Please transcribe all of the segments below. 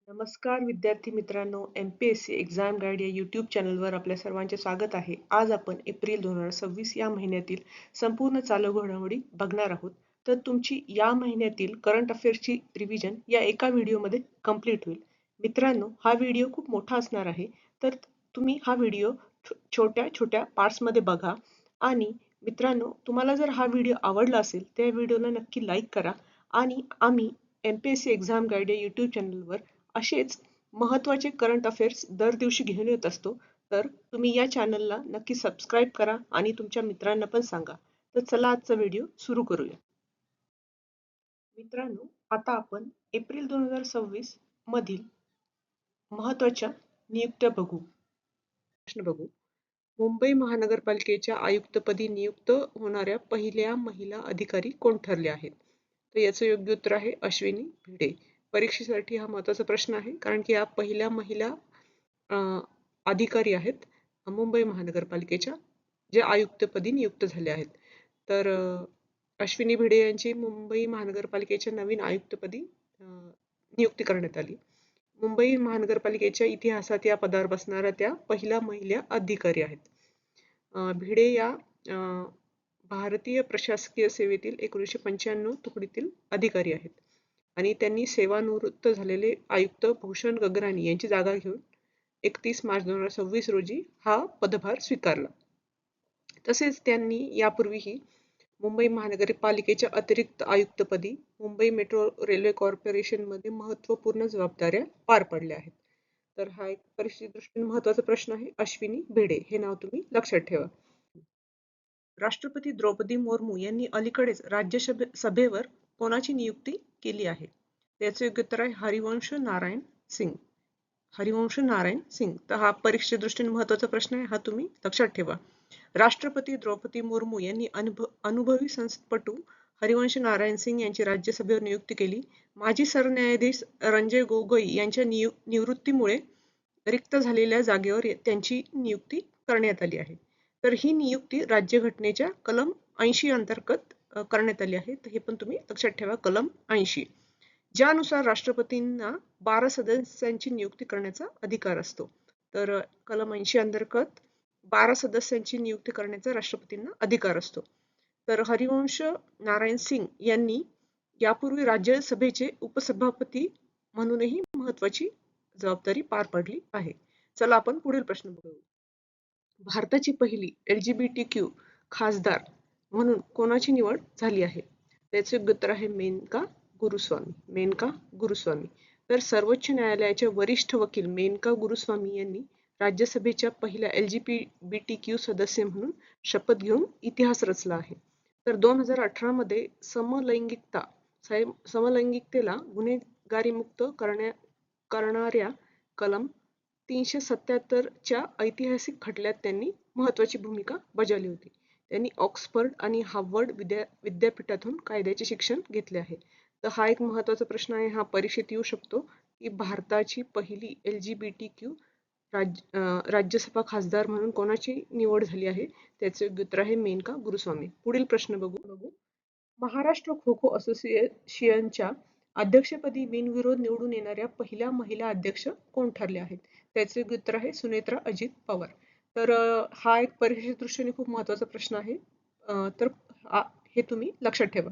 नमस्कार विद्यार्थी मित्रांनो, एम-पी-एस-सी एक्झाम गाईड या यूट्यूब चॅनलवर आपल्या सर्वांचे स्वागत आहे. आज आपण एप्रिल 2026 या महिन्यातील संपूर्ण चालू घडामोडी बघणार आहोत. तर तुमची या महिन्यातील करंट अफेअर्सची रिव्हिजन या एका व्हिडिओमध्ये कंप्लीट होईल. मित्रांनो, हा व्हिडिओ खूप मोठा असणार आहे, तर तुम्ही हा व्हिडिओ छोट्या छोट्या पार्ट्समध्ये बघा. आणि मित्रांनो, तुम्हाला जर हा व्हिडिओ आवडला असेल तर या व्हिडिओला नक्की लाईक करा. आणि आम्ही एम-पी-एस-सी एक्झाम गाईड या यूट्यूब चॅनलवर असेच महत्त्वाचे करंट अफेअर्स दर दिवशी घेऊन येत असतो. तर तुम्ही या चॅनलला नक्की सबस्क्राईब करा आणि तुमच्या मित्रांना पण सांगा. तर चला आजचा व्हिडिओ सुरू करूया. मित्रांनो, आता आपण एप्रिल 2026 मधील महत्त्वाच्या नियुक्त्या बघू. प्रश्न बघू. मुंबई महानगरपालिकेच्या आयुक्तपदी नियुक्त होणाऱ्या पहिल्या महिला अधिकारी कोण ठरल्या आहेत? तर याचं योग्य उत्तर आहे अश्विनी भिडे. परीक्षेसाठी हा महत्त्वाचा प्रश्न आहे, कारण की या पहिल्या महिला अधिकारी आहेत मुंबई महानगरपालिकेच्या, जे आयुक्तपदी नियुक्त झाले आहेत. तर अश्विनी भिडे यांची मुंबई महानगरपालिकेच्या नवीन आयुक्तपदी नियुक्ती करण्यात आली. मुंबई महानगरपालिकेच्या इतिहासात या पदावर बसणाऱ्या त्या पहिल्या महिला अधिकारी आहेत. भिडे या भारतीय प्रशासकीय सेवेतील 1995 तुकडीतील अधिकारी आहेत आणि त्यांनी सेवानिवृत्त झालेले आयुक्त भूषण गगरानी यांची जागा घेऊन 31 मार्च 2026 रोजी हा पदभार स्वीकारला. तसेच त्यांनी यापूर्वीही मुंबई महानगरपालिकेच्या अतिरिक्त आयुक्तपदी मुंबई मेट्रो रेल्वे कॉर्पोरेशनमध्ये महत्त्वपूर्ण जबाबदाऱ्या पार पडल्या आहेत. तर हा एक परीक्षेदृष्टीने महत्त्वाचा प्रश्न आहे. अश्विनी भिडे हे नाव तुम्ही लक्षात ठेवा. राष्ट्रपती द्रौपदी मुर्मू यांनी अलीकडेच राज्यसभेवर कोणाची नियुक्ती केली आहे? त्याचे योग्य उत्तर आहे हरिवंश नारायण सिंग. हरिवंश नारायण सिंग. तर हा परीक्षेदृष्टीने महत्त्वाचा प्रश्न आहे, हा तुम्ही लक्षात ठेवा. राष्ट्रपती द्रौपदी मुर्मू यांनी अनुभवी संसदपटू हरिवंश नारायण सिंग यांची राज्यसभेवर नियुक्ती केली. माजी सरन्यायाधीश रंजन गोगोई यांच्या निवृत्तीमुळे रिक्त झालेल्या जागेवर त्यांची नियुक्ती करण्यात आली आहे. तर ही नियुक्ती राज्यघटनेच्या कलम 80 अंतर्गत करण्यात आली आहे. तर हे पण तुम्ही लक्षात ठेवा, कलम 80, ज्यानुसार राष्ट्रपतींना 12 सदस्यांची नियुक्ती करण्याचा अधिकार असतो. तर कलम 80 अंतर्गत 12 सदस्यांची नियुक्ती करण्याचा राष्ट्रपतींना अधिकार असतो. तर हरिवंश नारायण सिंग यांनी यापूर्वी राज्यसभेचे उपसभापती म्हणूनही महत्त्वाची जबाबदारी पार पडली आहे. चला आपण पुढील प्रश्न बघू. भारताची पहिली LGBTQ खासदार म्हणून कोणाची निवड झाली आहे? त्याचे उत्तर आहे मेनका गुरुस्वामी. मेनका गुरुस्वामी. तर सर्वोच्च न्यायालयाच्या वरिष्ठ वकील मेनका गुरुस्वामी यांनी राज्यसभेच्या पहिल्या LGBTQ सदस्य म्हणून शपथ घेऊन इतिहास रचला आहे. तर 2018 मध्ये समलैंगिकतेला गुन्हेगारीमुक्त करणाऱ्या कलम 377 च्या ऐतिहासिक खटल्यात त्यांनी महत्त्वाची भूमिका बजावली होती. त्यांनी ऑक्सफर्ड आणि हार्वर्ड विद्यापीठातून कायद्याचे शिक्षण घेतले आहे. तर हा एक महत्त्वाचा प्रश्न आहे, हा परीक्षेत येऊ शकतो, की भारताची पहिली LGBTQ राज्यसभा खासदार म्हणून कोणाची निवड झाली आहे? त्याचे उत्तर आहे मेनका गुरुस्वामी. पुढील प्रश्न बघू. महाराष्ट्र खो खो असोसिएशनच्या अध्यक्षपदी बिनविरोध निवडून येणाऱ्या पहिल्या महिला अध्यक्ष कोण ठरल्या आहेत? त्याचे उत्तर आहे सुनेत्रा अजित पवार. तर हा एक परीक्षेच्या दृष्टीने खूप महत्त्वाचा प्रश्न आहे. तर हे तुम्ही लक्षात ठेवा.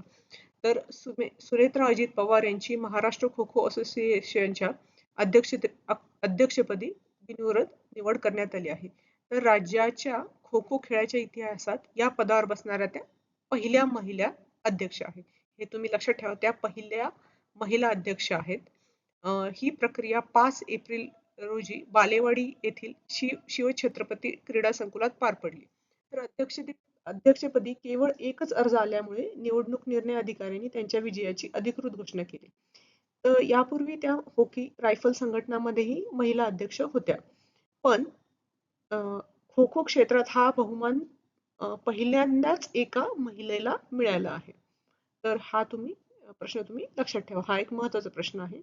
तर सुनेत्रा अजित पवार यांची महाराष्ट्र खो खो असोसिएशनच्या अध्यक्षपदी बिनविरोध निवड करण्यात आली आहे. तर राज्याच्या खो खो खेळाच्या इतिहासात या पदावर बसणाऱ्या त्या पहिल्या महिला अध्यक्ष आहेत. हे तुम्ही लक्षात ठेवा, त्या पहिल्या महिला अध्यक्ष आहेत. ही प्रक्रिया 5 एप्रिल रोजी बालेवाडी येथील शिवछत्रपती क्रीडा संकुलात पार पडली. तर अध्यक्षपदी केवळ एकच अर्ज आल्यामुळे निवडणूक निर्णय अधिकाऱ्यांनी त्यांच्या विजयाची अधिकृत घोषणा केली. तर यापूर्वी त्या हॉकी रायफल संघटनामध्येही महिला अध्यक्ष होत्या. पण खो खो क्षेत्रात हा बहुमान पहिल्यांदाच एका महिलेला मिळाला आहे. तर हा प्रश्न तुम्ही लक्षात ठेवा, हा एक महत्त्वाचा प्रश्न आहे.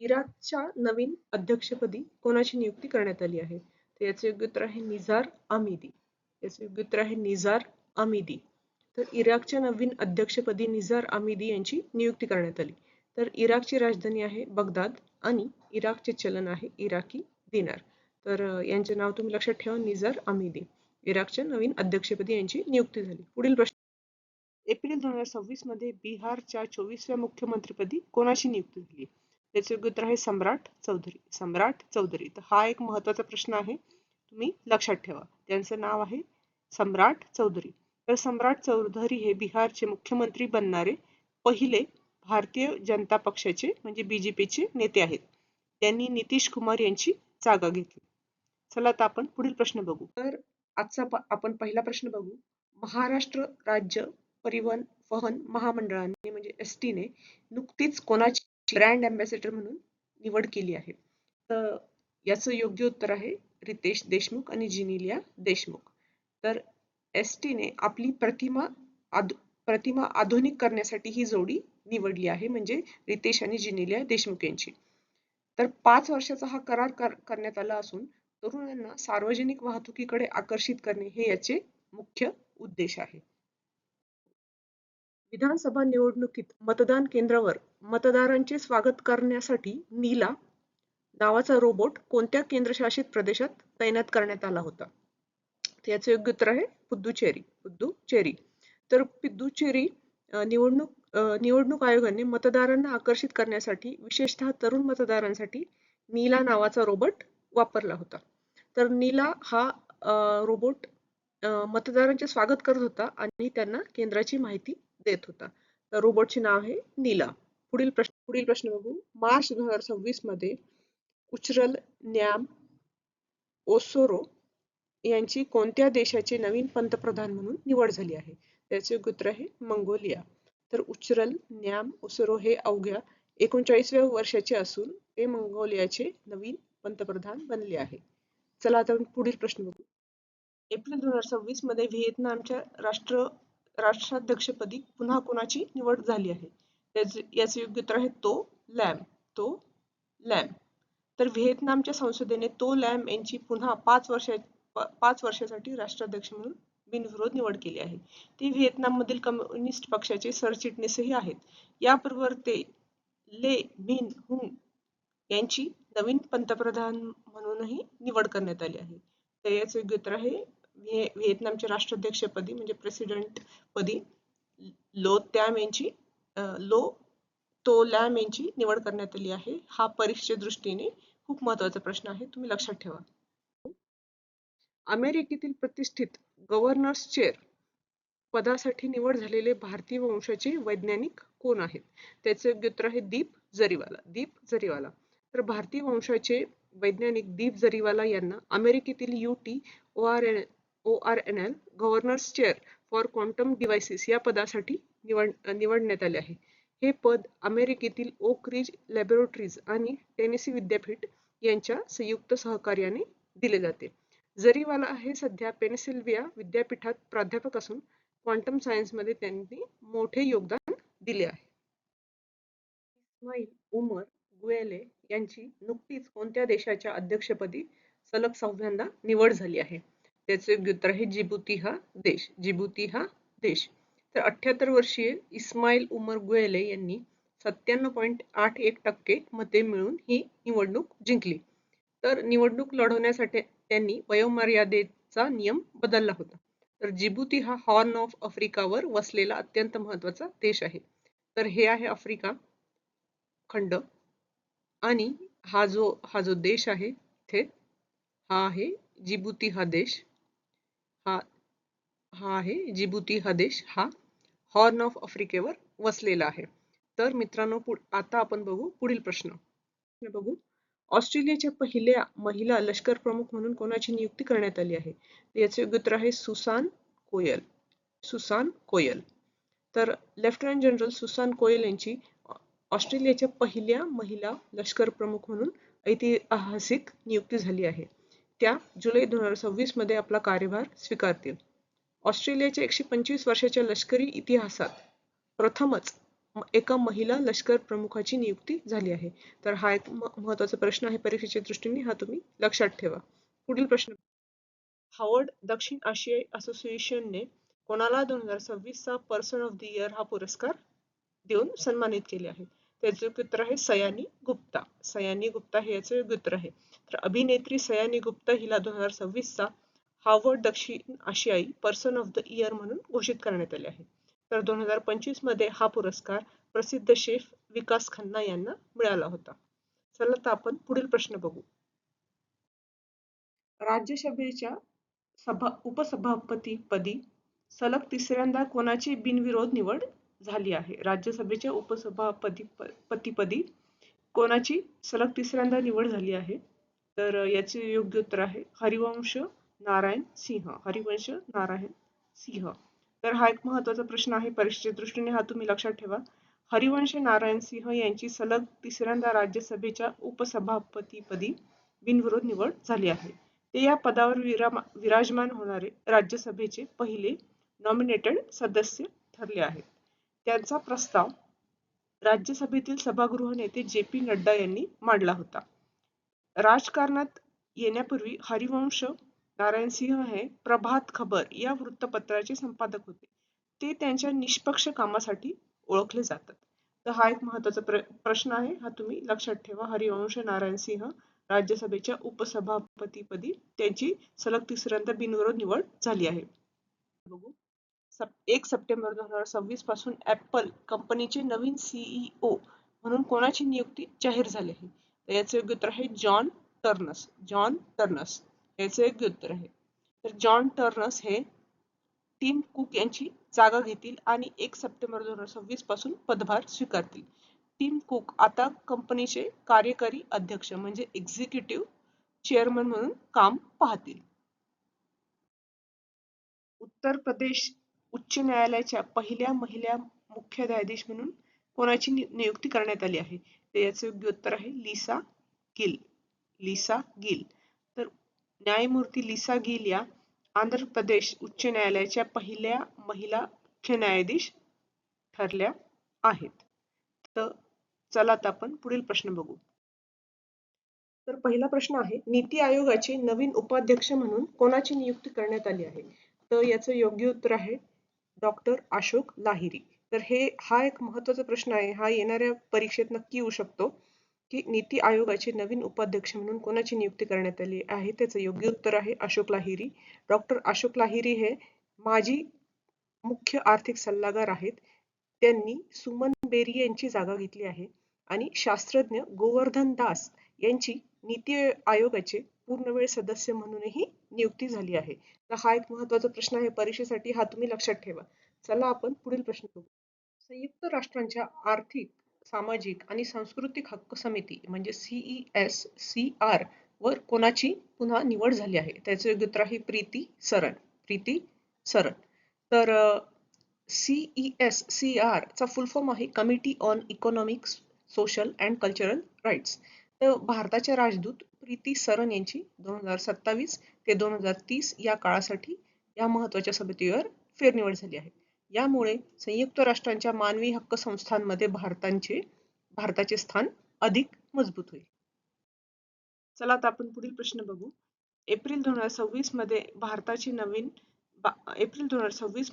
इराकच्या नवीन अध्यक्षपदी कोणाची नियुक्ती करण्यात आली आहे? तर याचे योग्य उत्तर आहे निझार अमिदी. याचे योग्य उत्तर आहे निझार अमिदी. तर इराकच्या नवीन अध्यक्षपदी निझार अमिदी यांची नियुक्ती करण्यात आली. तर इराकची राजधानी आहे बगदाद आणि इराकचे चलन आहे इराकी दिनार. तर यांचे नाव तुम्ही लक्षात ठेवा, निझार अमिदी. इराकच्या नवीन अध्यक्षपदी यांची नियुक्ती झाली. पुढील प्रश्न. एप्रिल 2026 मध्ये बिहारच्या 24व्या मुख्यमंत्रीपदी कोणाची नियुक्ती झाली? त्याचे उत्तर आहे सम्राट चौधरी. सम्राट चौधरी. तर हा एक महत्वाचा प्रश्न आहे, तुम्ही लक्षात ठेवा. त्यांचं नाव आहे सम्राट चौधरी. तर सम्राट चौधरी हे बिहारचे मुख्यमंत्री बनणारे पहिले भारतीय जनता पक्षाचे म्हणजे बीजेपीचे नेते आहेत. त्यांनी नितीश कुमार यांची जागा घेतली. चला आता आपण पुढील प्रश्न बघू. तर आजचा आपण पहिला प्रश्न बघू. महाराष्ट्र राज्य परिवहन वहन महामंडळाने म्हणजे एसटी ने नुकतीच कोणाची ब्रँड अँबॅसेडर म्हणून निवड केली आहे? तर याचं योग्य उत्तर आहे रितेश देशमुख आणि जिनिलिया देशमुख. तर एसटी ने आपली प्रतिमा आधुनिक करण्यासाठी ही जोडी निवडली आहे, म्हणजे रितेश आणि जिनिलिया देशमुख यांची. तर 5 वर्षाचा हा करार करण्यात आला असून तरुणांना सार्वजनिक वाहतुकीकडे आकर्षित करणे हे याचे मुख्य उद्देश आहे. विधानसभा निवडणुकीत मतदान केंद्रावर मतदारांचे स्वागत करण्यासाठी नीला नावाचा रोबोट कोणत्या केंद्रशासित प्रदेशात तैनात करण्यात आला होता? याचे योग्य उत्तर आहे पुद्दुचेरी. तर पुद्दुचेरी निवडणूक आयोगाने मतदारांना आकर्षित करण्यासाठी विशेषतः तरुण मतदारांसाठी नीला नावाचा रोबोट वापरला होता. तर नीला हा रोबोट मतदारांचे स्वागत करत होता आणि त्यांना केंद्राची माहिती देत होता. तर रोबोटचे नाव आहे नीला. पुढील प्रश्न बघू. मार्च 2026 मध्ये उचरल न्याम ओसोरो यांची कोणत्या देशाचे नवीन पंतप्रधान म्हणून निवड झाली आहे? त्याचे उत्तर आहे मंगोलिया. तर उचरल न्याम ओसोरो हे अवघ्या 39व्या वर्षाचे असून ते मंगोलियाचे नवीन पंतप्रधान बनले आहे. चला आता पुढील प्रश्न बघू. एप्रिल 2026 मध्ये व्हिएतनामच्या राष्ट्राध्यक्षपदी पुन्हा कोणाची निवड झाली आहे? याचे योग्य उत्तर आहे तो लॅम. तर व्हिएतनामच्या संसदेने तो लॅम यांची पुन्हा 5 वर्षासाठी राष्ट्राध्यक्ष म्हणून बिनविरोध निवड केली आहे. ते व्हिएतनाममधील कम्युनिस्ट पक्षाचे सरचिटणीसही आहेत. याबरोबर ते ले मिन हुंग यांची नवीन पंतप्रधान म्हणूनही निवड करण्यात आली आहे. तर याचे योग्य उत्तर आहे व्हिएतनामच्या राष्ट्राध्यक्षपदी म्हणजे प्रेसिडेंट पदी लो तो लॅम यांची निवड करण्यात आली आहे. हा परीक्षेच्या दृष्टीने खूप महत्वाचा प्रश्न आहे, तुम्ही लक्षात ठेवा. अमेरिकेतील प्रतिष्ठित गव्हर्नर्स चेअर पदासाठी निवड झालेले भारतीय वंशाचे वैज्ञानिक कोण आहेत? त्याचे योग्य उत्तर आहे दीप जरीवाला. तर भारतीय वंशाचे वैज्ञानिक दीप जरीवाला यांना अमेरिकेतील UT ORNL governor's chair for quantum devices या पदासाठी निवडण्यात आले आहे. हे पद अमेरिकेतील ओक रिज लॅबोरेटरीज आणि टेनेसी विद्यापीठ यांच्या संयुक्त सहकार्याने दिले जाते. जरीवाला हे सध्या पेनसिल्व्हिया विद्यापीठात प्राध्यापक असून क्वांटम सायन्समध्ये त्यांनी मोठे योगदान दिले आहे. इस्माईल उमर गुएले यांची नुकतीच कोणत्या देशाच्या अध्यक्षपदी सलग 6व्यांदा निवड झाली आहे? त्याचे उत्तर आहे जिबुती हा देश. तर 78 वर्षीय इस्माईल उमर गुएले यांनी 97.81% मते मिळून ही निवडणूक जिंकली. तर निवडणूक लढवण्यासाठी त्यांनी वयोमर्यादेचा नियम बदलला होता. तर जिबुती हा हॉर्न ऑफ आफ्रिकावर वसलेला अत्यंत महत्वाचा देश आहे. तर हे आहे आफ्रिका खंड आणि हा जो देश आहे इथे हा आहे जिबुती हा देश. हा आहे जिबुती हा देश. हा हॉर्न ऑफ आफ्रिकेवर वसलेला आहे. तर मित्रांनो आता आपण बघू पुढील प्रश्न बघू. ऑस्ट्रेलियाच्या पहिल्या महिला लष्कर प्रमुख म्हणून कोणाची नियुक्ती करण्यात आली आहे? याचे उत्तर आहे सुसान कोयल. तर लेफ्टनंट जनरल सुसान कोयल यांची ऑस्ट्रेलियाच्या पहिल्या महिला लष्कर प्रमुख म्हणून ऐतिहासिक नियुक्ती झाली आहे. त्या जुलै 2026 मध्ये आपला कार्यभार स्वीकारतील. ऑस्ट्रेलियाच्या 125 वर्षाच्या लष्करी इतिहासात प्रथमच एका महिला लष्कर प्रमुखाची नियुक्ती झाली आहे. तर हा एक महत्वाचा प्रश्न आहे परीक्षेच्या दृष्टीने, हा तुम्ही लक्षात ठेवा. पुढील प्रश्न. हार्वर्ड दक्षिण आशियाई असोसिएशनने कोणाला 2026 चा पर्सन ऑफ द इयर हा पुरस्कार देऊन सन्मानित केले आहे? त्याचे योग्य उत्तर आहे सयानी गुप्ता. सयानी गुप्ता हे याचे योग्य उत्तर आहे. तर अभिनेत्री सयानी गुप्ता हिला 2026चा हार्वर्ड दक्षिण आशियाई पर्सन ऑफ द इयर म्हणून घोषित करण्यात आले आहे. तर 2025 मध्ये हा पुरस्कार प्रसिद्ध शेफ विकास खन्ना यांना मिळाला होता. चला तर आपण पुढील प्रश्न बघू. राज्यसभेच्या उपसभापतीपदी सलग तिसऱ्यांदा कोणाची बिनविरोध निवड झाली आहे? राज्यसभेच्या उपसभापतीपदी कोणाची सलग तिसऱ्यांदा निवड झाली आहे? तर याचे योग्य उत्तर आहे हरिवंश नारायण सिंह. हरिवंश नारायण सिंह. तर हा एक महत्त्वाचा प्रश्न आहे, परीक्षेच्या दृष्टीने हा तुम्ही लक्षात ठेवा. हरिवंश नारायण सिंह यांची सलग तिसऱ्यांदा राज्यसभेच्या उपसभापतीपदी बिनविरोध निवड झाली आहे. ते या पदावर विराजमान होणारे राज्यसभेचे पहिले नॉमिनेटेड सदस्य ठरले आहेत. त्यांचा प्रस्ताव राज्यसभेतील सभागृह नेते जे.पी. नड्डा यांनी मांडला होता. राजकारणात येण्यापूर्वी हरिवंश नारायण सिंह हे प्रभात खबर या वृत्तपत्राचे संपादक होते. ते त्यांच्या निष्पक्ष कामासाठी ओळखले जातात. तर हा एक महत्त्वाचा प्रश्न आहे, हा तुम्ही लक्षात ठेवा. हरिवंश नारायण सिंह राज्यसभेच्या उपसभापतीपदी त्यांची सलग तिसऱ्यांदा बिनविरोध निवड झाली आहे. बघू. 1 सप्टेंबर 2026 पासून ऍपल कंपनीचे नवीन CEO म्हणून कोणाची नियुक्ती जाहीर झाली आहे? तर याचे योग्य उत्तर आहे जॉन टर्नस. जॉन टर्नस याचे योग्य उत्तर आहे. तर जॉन टर्नस हे टिम कुक यांची जागा घेतील आणि 1 सप्टेंबर 2026 पासून पदभार स्वीकारतील. टिम कुक आता कंपनीचे कार्यकारी अध्यक्ष म्हणजे एक्झिक्युटिव्ह चेअरमन म्हणून काम पाहतील. उत्तर प्रदेश उच्च न्यायालयाच्या पहिल्या महिला मुख्य न्यायाधीश म्हणून कोणाची नियुक्ती करण्यात आली आहे? तर याचे योग्य उत्तर आहे लिसा गिल. Lisa gill. तर न्यायमूर्ती लिसा गिल या आंध्र प्रदेश उच्च न्यायालयाच्या पहिल्या महिला मुख्य न्यायाधीश ठरल्या आहेत. तर चला आता आपण पुढील प्रश्न बघू. तर पहिला प्रश्न आहे, नीती आयोगाचे नवीन उपाध्यक्ष म्हणून कोणाची नियुक्ती करण्यात आली आहे? तर याचं योग्य उत्तर आहे डॉक्टर अशोक लाहिरी. तर हा एक महत्त्वाचा प्रश्न आहे, हा येणाऱ्या परीक्षेत नक्की येऊ शकतो की नीती आयोगाचे नवीन उपाध्यक्ष म्हणून कोणाची नियुक्ती करण्यात आली आहे? त्याचं योग्य उत्तर आहे अशोक लाहिरी. डॉक्टर अशोक लाहिरी हे माजी मुख्य आर्थिक सल्लागार आहेत. त्यांनी सुमन बेरी यांची जागा घेतली आहे आणि शास्त्रज्ञ गोवर्धन दास यांची नीती आयोगाचे पूर्णवेळ सदस्य म्हणूनही नियुक्ती झाली आहे. तर हा एक महत्त्वाचा प्रश्न आहे परीक्षेसाठी, हा तुम्ही लक्षात ठेवा. चला आपण पुढील प्रश्न बघू. संयुक्त राष्ट्रांच्या आर्थिक, सामाजिक आणि सांस्कृतिक हक्क समिती म्हणजे CESCR वर कोणाची पुन्हा निवड झाली आहे? त्याचे योग्य उत्तर आहे प्रीती सरन. प्रीती सरन. तर CESCR चा फुल फॉर्म आहे committee on economic, social and cultural rights. तर भारताच्या राजदूत प्रीती सरन यांची 2027 ते 2030 या काळासाठी या महत्त्वाच्या समितीवर फेरनिवड झाली आहे. यामुळे संयुक्त राष्ट्रांच्या मानवी हक्क संस्थांमध्ये भारताचे स्थान अधिक मजबूत होईल. चला आता आपण पुढील प्रश्न बघू. एप्रिल 2026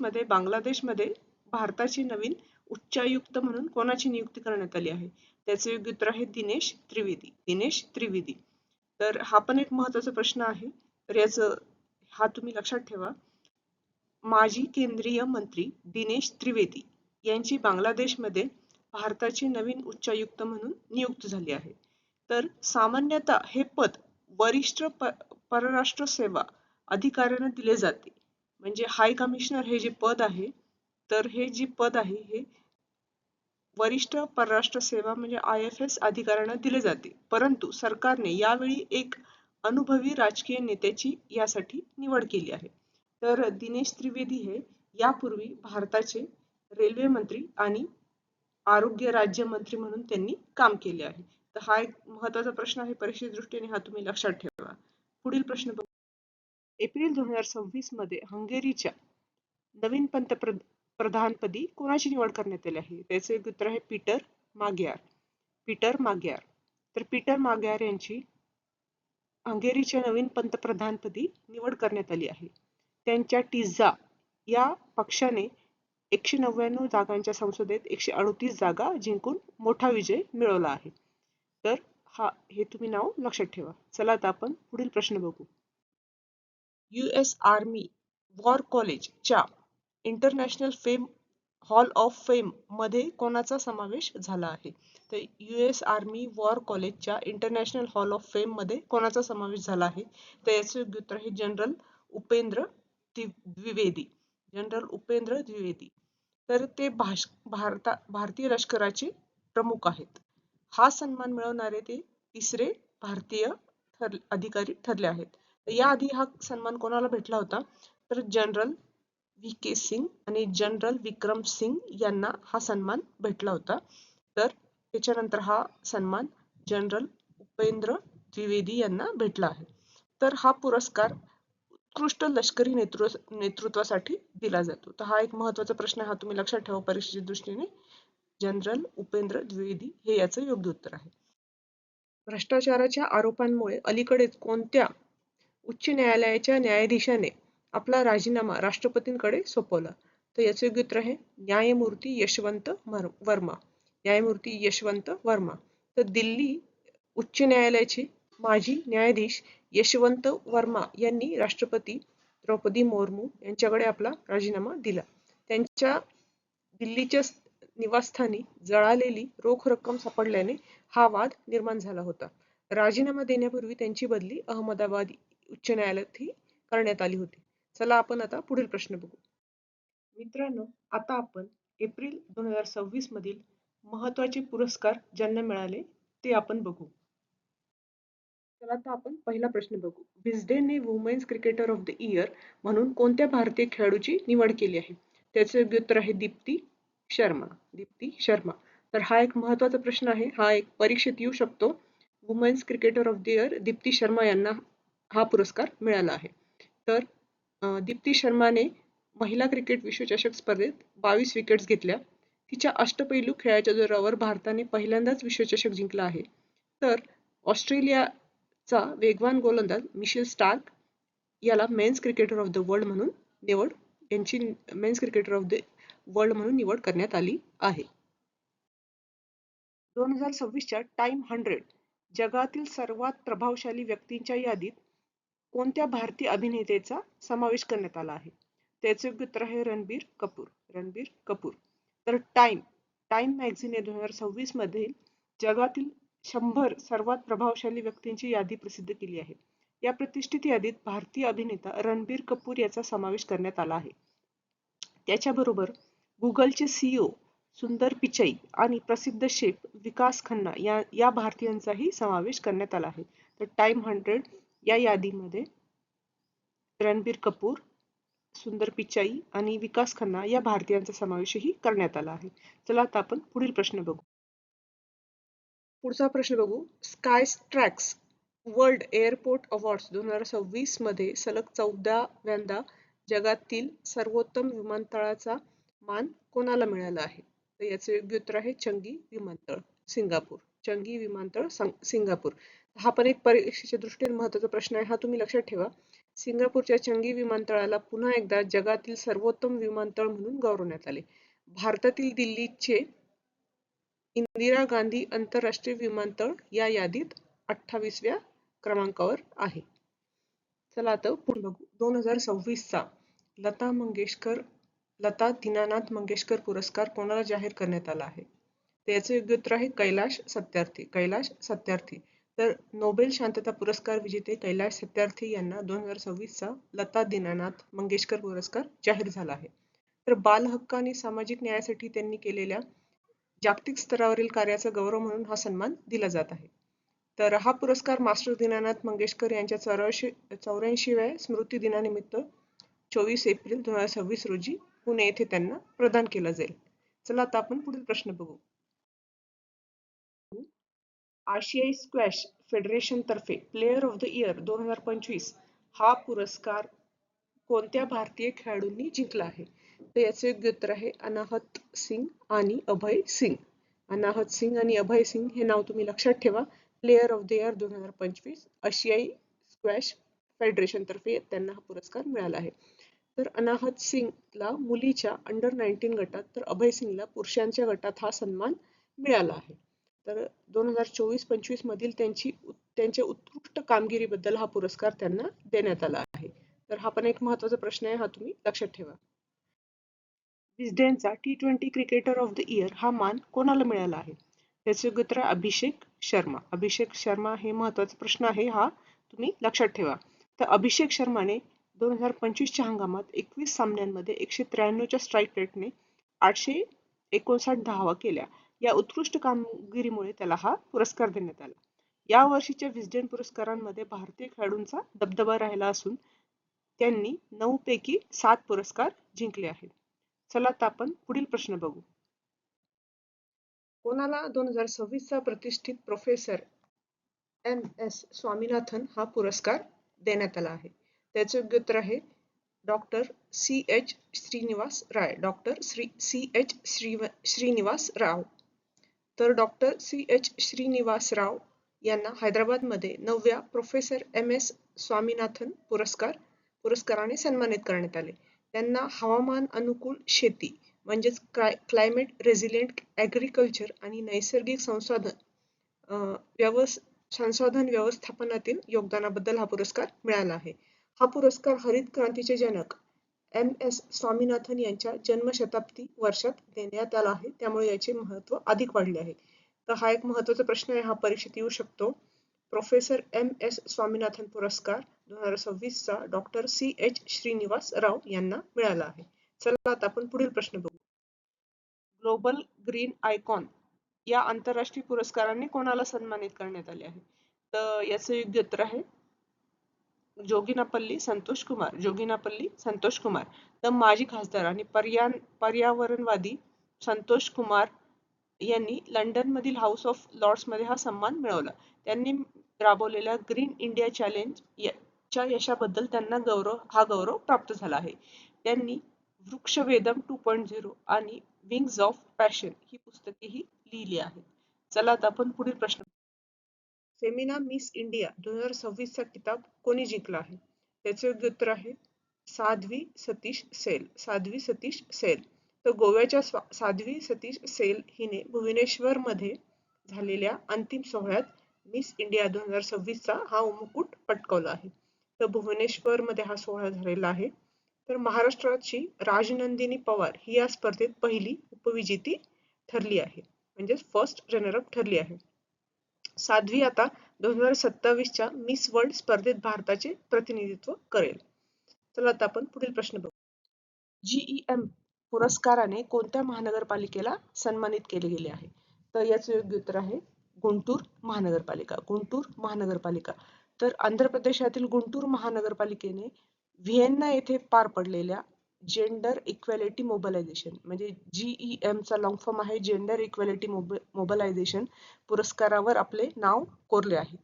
मध्ये बांगलादेशमध्ये भारताचे नवीन उच्चायुक्त म्हणून कोणाची नियुक्ती करण्यात आली आहे? त्याचे योग्य उत्तर आहे दिनेश त्रिवेदी. दिनेश त्रिवेदी. तर हा पण एक महत्त्वाचा प्रश्न आहे, तर हा तुम्ही लक्षात ठेवा. माजी केंद्रीय मंत्री दिनेश त्रिवेदी यांची बांगलादेशमध्ये भारताचे नवीन उच्चायुक्त म्हणून नियुक्ती झाली आहे. तर सामान्यतः हे पद वरिष्ठ परराष्ट्र सेवा अधिकाऱ्यांना दिले जाते. म्हणजे हाय कमिशनर हे जे पद आहे, तर हे जे पद आहे हे वरिष्ठ परराष्ट्र सेवा म्हणजे IFS अधिकाऱ्यांना दिले जाते. परंतु सरकारने यावेळी एक अनुभवी राजकीय नेत्याची यासाठी निवड केली आहे. तर दिनेश त्रिवेदी हे यापूर्वी भारताचे रेल्वे मंत्री आणि आरोग्य राज्यमंत्री म्हणून त्यांनी काम केले आहे. तर हा एक महत्त्वाचा प्रश्न आहे परीक्षेच्या दृष्टीने, हा तुम्ही लक्षात ठेवा. पुढील प्रश्न बघू. एप्रिल 2026 मध्ये हंगेरीच्या नवीन पंतप्रधानपदी कोणाची निवड करण्यात आली आहे? त्याचे उत्तर आहे पीटर माग्यार. पीटर माग्यार. तर पीटर माग्यार यांची हंगेरीच्या नवीन पंतप्रधानपदी निवड करण्यात आली आहे. त्यांच्या टिझा या पक्षाने 199 जागांच्या संसदेत 138 जागा जिंकून मोठा विजय मिळवला आहे. तर हे तुम्ही नाव लक्षात ठेवा. चला आता आपण पुढील प्रश्न बघू. US आर्मी वॉर कॉलेजच्या international fame hall of fame मध्ये कोणाचा समावेश झाला आहे? तर US आर्मी वॉर कॉलेजच्या इंटरनॅशनल हॉल ऑफ फेम मध्ये कोणाचा समावेश झाला आहे? तर याचे योग्य उत्तर आहे जनरल उपेंद्र द्विवेदी. जनरल उपेंद्र द्विवेदी. तर ते भारतीय लष्कराचे प्रमुख आहेत. हा सन्मान मिळवणारे ते तिसरे भारतीय अधिकारी ठरले आहेत. याआधी हा सन्मान कोणाला भेटला होता? तर जनरल VK सिंग आणि जनरल विक्रम सिंग यांना हा सन्मान भेटला होता. तर त्याच्यानंतर हा सन्मान जनरल उपेंद्र द्विवेदी यांना भेटला आहे. तर हा पुरस्कार उत्कृष्ट लष्करी नेतृत्वासाठी दिला जातो. तर हा एक महत्त्वाचा प्रश्न, हा तुम्ही लक्षात ठेवा परीक्षेच्या दृष्टीने. जनरल उपेंद्र द्विवेदी हे याचं योग्य उत्तर आहे. भ्रष्टाचाराच्या आरोपांमुळे अलीकडेच कोणत्या उच्च न्यायालयाच्या न्यायाधीशाने आपला राजीनामा राष्ट्रपतींकडे सोपवला? तर याचे योग्य उत्तर आहे न्यायमूर्ती यशवंत वर्मा. न्यायमूर्ती यशवंत वर्मा. तर दिल्ली उच्च न्यायालयाचे माजी न्यायाधीश यशवंत वर्मा यांनी राष्ट्रपती द्रौपदी मुर्मू यांच्याकडे आपला राजीनामा दिला. त्यांच्या दिल्लीच्या निवासस्थानी जळालेली रोख रक्कम सापडल्याने हा वाद निर्माण झाला होता. राजीनामा देण्यापूर्वी त्यांची बदली अहमदाबाद उच्च न्यायालयातही करण्यात आली होती. चला आपण आता पुढील प्रश्न बघू. मित्रांनो, आता आपण एप्रिल 2026 मधील महत्त्वाचे पुरस्कार ज्यांना मिळाले ते आपण बघू. चला आता आपण पहिला प्रश्न बघू. विस्डेनने women's cricketer of the year म्हणून कोणत्या भारतीय खेळाडूची निवड केली आहे? त्याचे योग्य उत्तर आहे दीप्ती शर्मा. दीप्ती शर्मा. तर हा एक महत्त्वाचा प्रश्न आहे. हा एक परीक्षेत येऊ शकतो. Women's cricketer of the year Deepti Sharma यांना हा पुरस्कार मिळाला आहे. तर दीप्ती शर्माने महिला क्रिकेट विश्वचषक स्पर्धेत 22 विकेट्स घेतल्या. तिच्या अष्टपैलू खेळाच्या जोरावर भारताने पहिल्यांदाच विश्वचषक जिंकला आहे. तर ऑस्ट्रेलियाचा वेगवान गोलंदाज मिशेल स्टार्क याला men's cricketer of the world म्हणून निवड करण्यात आली आहे. 2026च्या टाइम 100 जगातील सर्वात प्रभावशाली व्यक्तींच्या यादीत कोणत्या भारतीय अभिनेतेचा समावेश करण्यात आला आहे? त्याचे योग्य उत्तर आहे रणबीर कपूर. रणबीर कपूर. तर टाइम मॅगझिनने 2026 मध्ये जगातील 100 सर्वात प्रभावशाली व्यक्तींची यादी प्रसिद्ध केली आहे. या प्रतिष्ठित यादीत भारतीय अभिनेता रणबीर कपूर याचा समावेश करण्यात आला आहे. त्याच्याबरोबर गुगलचे CEO सुंदर पिचाई आणि प्रसिद्ध शेफ विकास खन्ना या भारतीयांचाही समावेश करण्यात आला आहे. तर टाइम 100 या यादीमध्ये रणबीर कपूर, सुंदर पिचाई आणि विकास खन्ना या भारतीयांचा समावेशही करण्यात आला आहे. चला आता आपण पुढील प्रश्न बघू. पुढचा प्रश्न बघू. स्कायट्रॅक्स वर्ल्ड एअरपोर्ट अवॉर्ड्स 2026 मध्ये सलग 14व्यांदा जगातील सर्वोत्तम विमानतळाचा मान कोणाला मिळाला आहे? तर याचे योग्य उत्तर आहे चंगी विमानतळ, सिंगापूर. चंगी विमानतळ सिंगापूर. हा पण एक परीक्षेच्या दृष्टीने महत्त्वाचा प्रश्न आहे. हा तुम्ही लक्षात ठेवा. सिंगापूरच्या चंगी विमानतळाला पुन्हा एकदा जगातील सर्वोत्तम विमानतळ म्हणून गौरवण्यात आले. भारतातील दिल्लीचे इंदिरा गांधी आंतरराष्ट्रीय विमानतळ या यादीत 28व्या क्रमांकावर आहे. चला आता पुढे बघू. 2026चा लता दीनानाथ मंगेशकर पुरस्कार कोणाला जाहीर करण्यात आला आहे? त्याचे योग्य उत्तर आहे कैलाश सत्यार्थी. कैलाश सत्यार्थी. तर नोबेल शांतता पुरस्कार विजेते कैलाश सत्यार्थी यांना 2026चा लता दीनानाथ मंगेशकर पुरस्कार जाहीर झाला आहे. तर बालहक्क आणि सामाजिक न्यायासाठी त्यांनी केलेल्या जागतिक स्तरावरील कार्याचा गौरव म्हणून हा सन्मान दिला जात आहे. तर हा पुरस्कार मास्टर दीनानाथ मंगेशकर यांच्या 84व्या स्मृती दिनानिमित्त 24 एप्रिल 2026 रोजी पुणे येथे त्यांना प्रदान केला जाईल. चला आता आपण पुढील प्रश्न बघू. आशियाई स्क्वॅश फेडरेशन तर्फे प्लेयर ऑफ द इयर 2025 हा पुरस्कार कोणत्या भारतीय खेळाडूंनी जिंकला आहे? तर याचे योग्य उत्तर आहे अनाहत सिंग आणि अभय सिंग. अनाहत सिंग आणि अभय सिंग हे नाव तुम्ही लक्षात ठेवा. प्लेयर ऑफ द इयर 2025 आशियाई स्क्वॅश फेडरेशन तर्फे त्यांना हा पुरस्कार मिळाला आहे. तर अनाहत सिंगला मुलीच्या अंडर 19 गटात तर अभय सिंगला पुरुषांच्या गटात हा सन्मान मिळाला आहे. तर 2024-25 मधील त्यांच्या उत्कृष्ट कामगिरीबद्दल हा पुरस्कार त्यांना देण्यात आला आहे. तर हा पण एक महत्त्वाचा प्रश्न आहे, हा तुम्ही लक्षात ठेवा. विस्डेनचा T20 cricketer of the year हा मान कोणाला मिळाला आहे? त्याचे उत्तर आहे अभिषेक शर्मा. अभिषेक शर्मा हे महत्त्वाचा प्रश्न आहे, हा तुम्ही लक्षात ठेवा. तर अभिषेक शर्माने 2025च्या हंगामात 21 सामन्यांमध्ये 193च्या स्ट्राईक रेटने 859 धावा केल्या. या उत्कृष्ट कामगिरीमुळे त्याला हा पुरस्कार देण्यात आला. या वर्षीच्या विस्डेन पुरस्कारांमध्ये भारतीय खेळाडूंचा दबदबा राहिला असून त्यांनी 9 पैकी 7 पुरस्कार जिंकले आहेत. चला आता आपण पुढील प्रश्न बघू. कोणाला 2026चा प्रतिष्ठित प्रोफेसर एम.एस. स्वामीनाथन हा पुरस्कार देण्यात आला आहे? त्याचे योग्य उत्तर आहे doctor CH. Shrinivas Rai. Doctor CH. Shrinivas राव. तर डॉक्टर सी.एच. श्रीनिवास राव यांना हैदराबादमध्ये 9व्या प्रोफेसर एम.एस. स्वामीनाथन पुरस्काराने सन्मानित करण्यात आले. त्यांना हवामान अनुकूल शेती म्हणजेच क्लायमेट रेझिलियंट ॲग्रिकल्चर आणि नैसर्गिक संसाधन व्यवस्थापनातील योगदानाबद्दल हा पुरस्कार मिळाला आहे. हा पुरस्कार हरित क्रांतीचे जनक एम.एस. स्वामीनाथन यांच्या जन्मशताब्दी वर्षात देण्यात आला आहे, त्यामुळे याचे महत्त्व अधिक वाढले आहे. तर हा एक महत्त्वाचा प्रश्न आहे, हा परीक्षेत येऊ शकतो. Professor M S. स्वामीनाथन पुरस्कार 2026चा डॉक्टर सी.एच. श्रीनिवास राव यांना मिळाला आहे. चला आता आपण पुढील प्रश्न बघू. ग्लोबल ग्रीन आयकॉन या आंतरराष्ट्रीय पुरस्काराने कोणाला सन्मानित करण्यात आले आहे? तर याचं योग्य उत्तर आहे जोगिनापल्ली संतोष कुमार. जोगिनापल्ली संतोष कुमार. तर माजी खासदार आणि पर्यावरणवादी संतोष कुमार यांनी लंडनमधील हाऊस ऑफ लॉर्ड्समध्ये हा सन्मान मिळवला. त्यांनी राबवलेल्या ग्रीन इंडिया चॅलेंज च्या यशाबद्दल त्यांना हा गौरव प्राप्त झाला आहे. त्यांनी वृक्षवेदम 2.0 आणि विंग्स ऑफ पॅशन ही पुस्तकेही लिहिली आहेत. चला आता आपण पुढील प्रश्न. फेमिना मिस इंडिया 2026चा किताब कोणी जिंकला आहे? त्याचे योग्य उत्तर आहे साध्वी सतीश सेल. साध्वी सतीश सेल. तर गोव्याच्या साध्वी सतीश सेल हिने भुवनेश्वरमध्ये झालेल्या अंतिम सोहळ्यात मिस इंडिया 2026चा हा मुकुट पटकावला आहे. तर भुवनेश्वरमध्ये हा सोहळा झालेला आहे. तर महाराष्ट्राची राजनंदिनी पवार ही या स्पर्धेत पहिली उपविजेती ठरली आहे, म्हणजे फर्स्ट रनर अप ठरली आहे. साध्वी आता 2027च्या मिस वर्ल्ड स्पर्धेत भारताचे प्रतिनिधित्व करेल. चला आता आपण पुढील प्रश्न बघू. GEM पुरस्काराने कोणत्या महानगरपालिकेला सन्मानित केले गेले आहे? तर याचे योग्य उत्तर आहे गुंटूर महानगरपालिका. गुंटूर महानगरपालिका. तर आंध्र प्रदेशातील गुंटूर महानगरपालिकेने व्हिएन्ना येथे पार पडलेल्या जेंडर इक्वॅलिटी मोबिलायझेशन म्हणजे GEM चा लॉंग फॉर्म आहे जेंडर इक्वॅलिटी मोबिलायझेशन पुरस्कारावर आपले नाव कोरले आहे.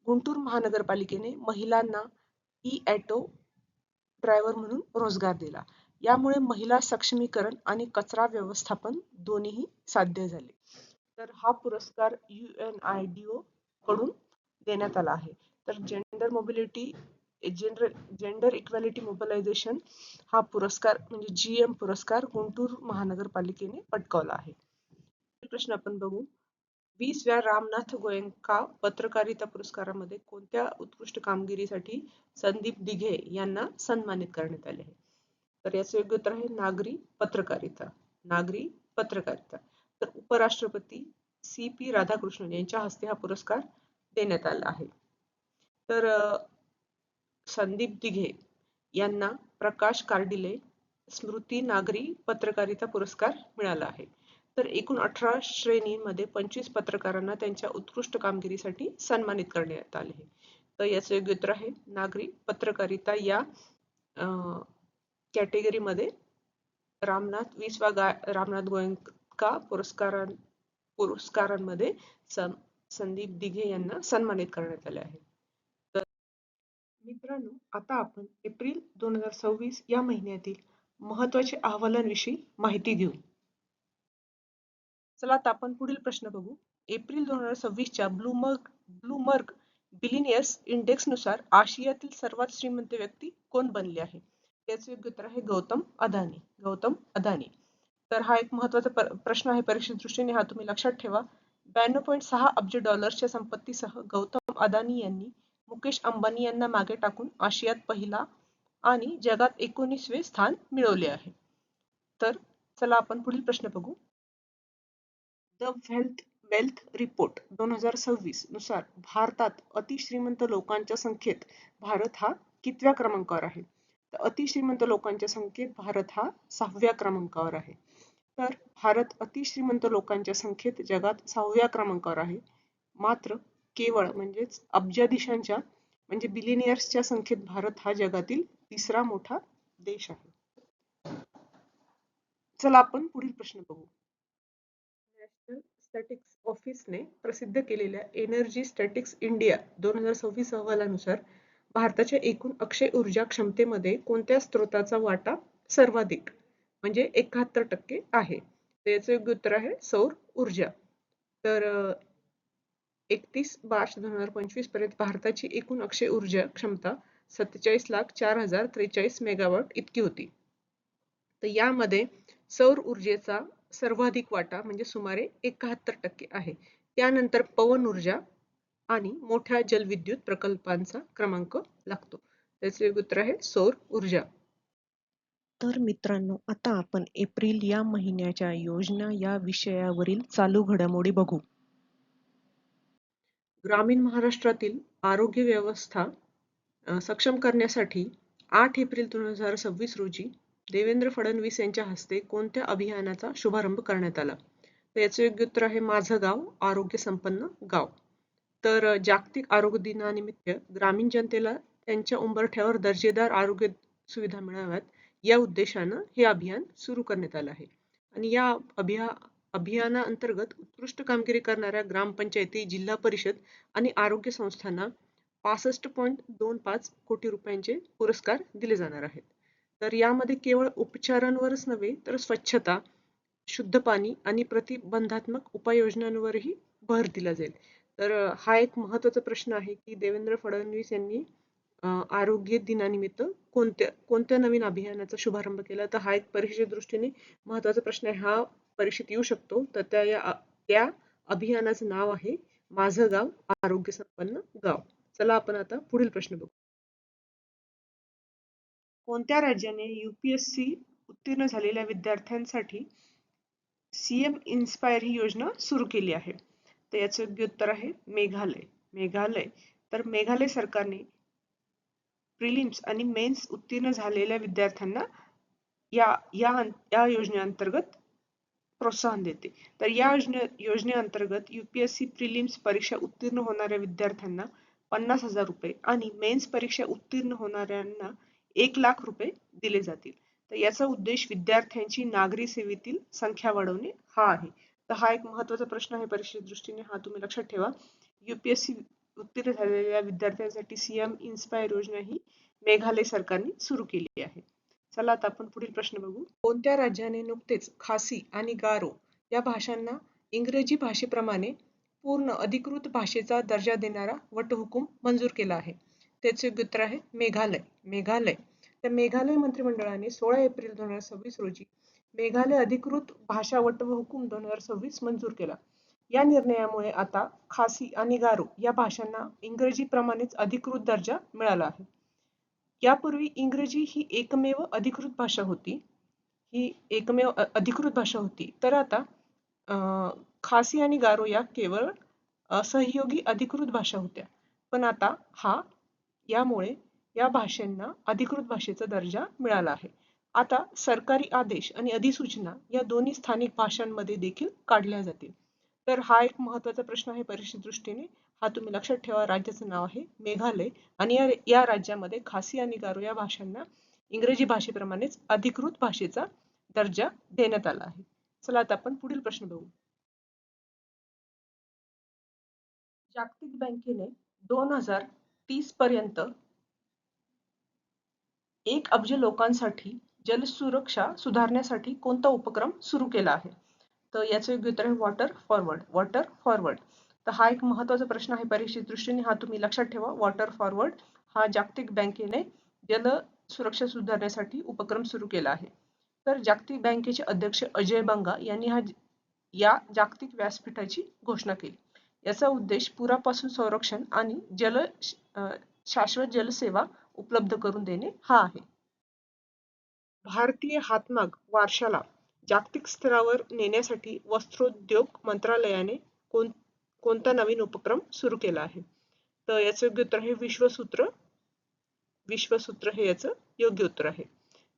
गुंटूर महानगरपालिकेने महिलांना ई-ऑटो ड्रायव्हर म्हणून रोजगार दिला. यामुळे महिला सक्षमीकरण आणि कचरा व्यवस्थापन दोन्हीही साध्य झाले. तर हा पुरस्कार UNIDO कडून देण्यात आला आहे. तर जेंडर इक्वॅलिटी मोबिलायझेशन हा पुरस्कार म्हणजे GM पुरस्कार गुंटूर महानगरपालिकेने पटकावला आहे. प्रश्न आपण बघू. 20व्या रामनाथ गोयंका पत्रकारिता पुरस्कारामध्ये कोणत्या उत्कृष्ट कामगिरीसाठी संदीप दिघे यांना सन्मानित करण्यात आले आहे? तर याचे योग्य उत्तर आहे नागरी पत्रकारिता. नागरी पत्रकारिता. तर उपराष्ट्रपती CP राधाकृष्णन यांच्या हस्ते हा पुरस्कार देण्यात आला आहे. तर संदीप दिघे यांना प्रकाश कार्डिले स्मृती नागरी पत्रकारिता पुरस्कार मिळाला आहे. तर एकूण 18 श्रेणींमध्ये 25 पत्रकारांना त्यांच्या उत्कृष्ट कामगिरीसाठी सन्मानित करण्यात आले आहे. तर याचे योग्य उत्तर आहे नागरी पत्रकारिता या कॅटेगरीमध्ये रामनाथ गोयंका पुरस्कारांमध्ये संदीप दिघे यांना सन्मानित करण्यात आले आहे. तर मित्रांनो, आता आपण एप्रिल 2026 या महिन्यातील महत्त्वाच्या अहवालांविषयी माहिती घेऊ. चला आता आपण पुढील प्रश्न बघू. एप्रिल 2026च्या ब्लूमबर्ग बिलियनियर्स इंडेक्सनुसार आशियातील सर्वात श्रीमंत व्यक्ती कोण बनले आहे? याचे योग्य उत्तर आहे गौतम अदानी. गौतम अदानी. तर हा एक महत्वाचा प्रश्न आहे परीक्षेच्या दृष्टीने, हा तुम्ही लक्षात ठेवा. 92.6 अब्ज डॉलर्सच्या संपत्तीसह गौतम अदानी यांनी मुकेश अंबानी यांना मागे टाकून आशियात पहिला आणि जगात 19वे स्थान मिळवले आहे. तर चला आपण पुढील प्रश्न बघू. द वेल्थ रिपोर्ट 2026 नुसार भारतात अतिश्रीमंत लोकांच्या संख्येत भारत हा कितव्या क्रमांकावर आहे? तर अतिश्रीमंत लोकांच्या संख्येत भारत हा 6व्या क्रमांकावर आहे. तर भारत अतिश्रीमंत लोकांच्या संख्येत जगात 6व्या क्रमांकावर आहे. मात्र केवळ म्हणजेच अब्जाधीशांच्या म्हणजे बिलियनियर्सच्या संख्येत भारत हा जगातील 3रा मोठा देश आहे. चला आपण पुढील प्रश्न बघू. नॅशनल स्टॅटिक्स ऑफिसने प्रसिद्ध केलेल्या एनर्जी स्टॅटिक्स इंडिया 2026 अहवालानुसार भारताच्या एकूण अक्षय ऊर्जा क्षमतेमध्ये कोणत्या स्रोताचा वाटा सर्वाधिक म्हणजे 71% आहे? तर याचं योग्य उत्तर आहे सौर ऊर्जा. तर 31 मार्च 2025 पर्यंत भारताची एकूण अक्षय ऊर्जा क्षमता 47,04,043 मेगावॉट इतकी होती. तर यामध्ये सौर ऊर्जेचा सर्वाधिक वाटा म्हणजे सुमारे 71% आहे. त्यानंतर पवन ऊर्जा आणि मोठ्या जलविद्युत प्रकल्पांचा क्रमांक लागतो. त्याचे योग्य उत्तर आहे सौर ऊर्जा. तर मित्रांनो, आता आपण एप्रिल या महिन्याच्या योजना या विषयावरील चालू घडामोडी बघू. ग्रामीण महाराष्ट्रातील आरोग्य व्यवस्था सक्षम करण्यासाठी 8 एप्रिल 2026 रोजी देवेंद्र फडणवीस यांच्या हस्ते कोणत्या अभियानाचा शुभारंभ करण्यात आला? तर याचे योग्य उत्तर आहे माझं गाव आरोग्य संपन्न गाव. तर जागतिक आरोग्य दिनानिमित्त ग्रामीण जनतेला त्यांच्या उंबरठ्यावर दर्जेदार आरोग्य सुविधा मिळाव्यात या उद्देशानं हे अभियान सुरू करण्यात आलं आहे. आणि या अभियानाअंतर्गत उत्कृष्ट कामगिरी करणाऱ्या ग्रामपंचायती, जिल्हा परिषद आणि आरोग्य संस्थांना 65.25 कोटी रुपयांचे पुरस्कार दिले जाणार आहेत. तर यामध्ये केवळ उपचारांवरच नव्हे तर स्वच्छता, शुद्ध पाणी आणि प्रतिबंधात्मक उपाययोजनांवरही भर दिला जाईल. तर हा एक महत्त्वाचा प्रश्न आहे की देवेंद्र फडणवीस यांनी आरोग्य दिनानिमित्त कोणत्या नवीन अभियानाचा शुभारंभ केला? तर हा एक परीक्षेच्या दृष्टीने महत्त्वाचा प्रश्न आहे. हा परीक्षेत येऊ शकतो. तर त्या अभियानाचं नाव आहे माझं गाव आरोग्य संपन्न गाव. चला आपण आता पुढील प्रश्न बघू. कोणत्या राज्याने UPSC उत्तीर्ण झालेल्या विद्यार्थ्यांसाठी CM इन्स्पायर ही योजना सुरू केली आहे? तर याचं योग्य उत्तर आहे मेघालय. मेघालय. तर मेघालय सरकारने प्रिलिम्स आणि मेन्स उत्तीर्ण झालेल्या विद्यार्थ्यांना या योजनेअंतर्गत प्रोत्साहन देते. तर या योजनेअंतर्गत UPSC प्रिलिम्स परीक्षा उत्तीर्ण होणाऱ्या विद्यार्थ्यांना 50,000 रुपये आणि मेन्स परीक्षा उत्तीर्ण होणाऱ्यांना 1,00,000 रुपये दिले जातील. तर याचा उद्देश विद्यार्थ्यांची नागरी सेवेतील संख्या वाढवणे हा आहे. तर हा एक महत्त्वाचा प्रश्न आहे परीक्षेच्या दृष्टीने, हा तुम्ही लक्षात ठेवा. UPSC उत्तीर्ण झालेल्या विद्यार्थ्यांसाठी CM इन्स्पायर योजना ही मेघालय सरकारने सुरू केली आहे. चला आता आपण पुढील प्रश्न बघू. कोणत्या राज्याने नुकतेच खासी आणि गारो या भाषांना इंग्रजी भाषेप्रमाणे पूर्ण अधिकृत भाषेचा दर्जा देणारा वटहुकूम मंजूर केला आहे? त्याचे योग्य उत्तर आहे मेघालय. मेघालय. तर मेघालय मंत्रिमंडळाने 16 एप्रिल 2026 रोजी मेघालय अधिकृत भाषा वटहुकूम 2026 मंजूर केला. या निर्णयामुळे आता खासी आणि गारो या भाषांना इंग्रजीप्रमाणेच अधिकृत दर्जा मिळाला आहे. यापूर्वी इंग्रजी ही एकमेव अधिकृत भाषा होती. तर आता खासी आणि गारो या केवळ सहयोगी अधिकृत भाषा होत्या. पण आता यामुळे या भाषांना अधिकृत भाषेचा दर्जा मिळाला आहे. आता सरकारी आदेश आणि अधिसूचना या दोन्ही स्थानिक भाषांमध्ये देखील काढल्या जातील. तर हा एक महत्त्वाचा प्रश्न आहे परीक्षेच्या दृष्टीने. हा तुम्ही लक्षात ठेवा. राज्याचं नाव आहे मेघालय आणि या राज्यामध्ये खासी आणि गारो या भाषांना इंग्रजी भाषेप्रमाणेच अधिकृत भाषेचा दर्जा देण्यात आला आहे. चला आता आपण पुढील प्रश्न बघू. जागतिक बँकेने 2030 पर्यंत 1 अब्ज लोकांसाठी जलसुरक्षा सुधारण्यासाठी कोणता उपक्रम सुरू केला आहे? तर याचं योग्य उत्तर आहे वॉटर फॉरवर्ड. Water forward. तर हा एक महत्त्वाचा प्रश्न आहे परीक्षेच्या दृष्टीने, हा तुम्ही लक्षात ठेवा. वॉटर फॉरवर्ड हा जागतिक बँकेने सुरक्षा सुधारण्यासाठी उपक्रम सुरू केला आहे. तर जागतिक बँकेचे अध्यक्ष अजय बंगा यांनी या जागतिक व्यासपीठाची घोषणा केली. याचा उद्देश पुरापासून संरक्षण आणि शाश्वत जलसेवा उपलब्ध करून देणे हा आहे. भारतीय हातमाग वारशाला जागतिक स्तरावर नेण्यासाठी वस्त्रोद्योग मंत्रालयाने कोणता नवीन उपक्रम सुरू केला आहे? तर याचं योग्य उत्तर आहे विश्वसूत्र. विश्वसूत्र हे याचं योग्य उत्तर आहे.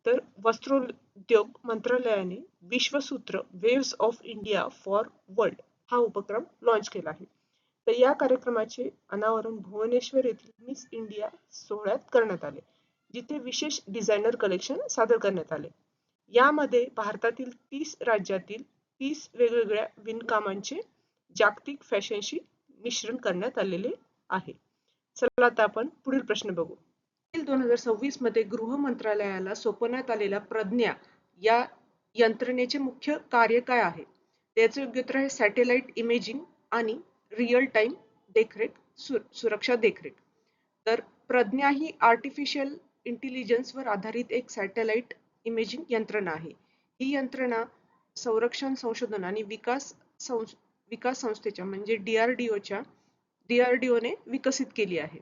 तर वस्त्रोद्योग मंत्रालयाने Vishwasutra waves of India for world हा उपक्रम लॉन्च केला आहे. तर या कार्यक्रमाचे अनावरण भुवनेश्वर येथील मिस इंडिया सोहळ्यात करण्यात आले, जिथे विशेष डिझायनर कलेक्शन सादर करण्यात आले. यामध्ये भारतातील 30 राज्यातील 30 वेगवेगळ्या विणकामांचे जागतिक फॅशनशी मिश्रण करण्यात आलेले आहे. चला आता आपण पुढील प्रश्न बघू. 2026 मध्ये गृह मंत्रालयाला सोपवण्यात आलेल्या प्रज्ञा या यंत्रणेचे मुख्य कार्य काय आहे? त्याचे योग्य उत्तर आहे सॅटेलाइट इमेजिंग आणि रिअल टाइम देखरेख, सुरक्षा देखरेख. तर प्रज्ञा ही आर्टिफिशियल इंटेलिजन्सवर आधारित एक सॅटेलाइट इमेजिंग यंत्रणा आहे. ही यंत्रणा संरक्षण संशोधन आणि विकास संस्थेच्या म्हणजे DRDOने विकसित केली आहे.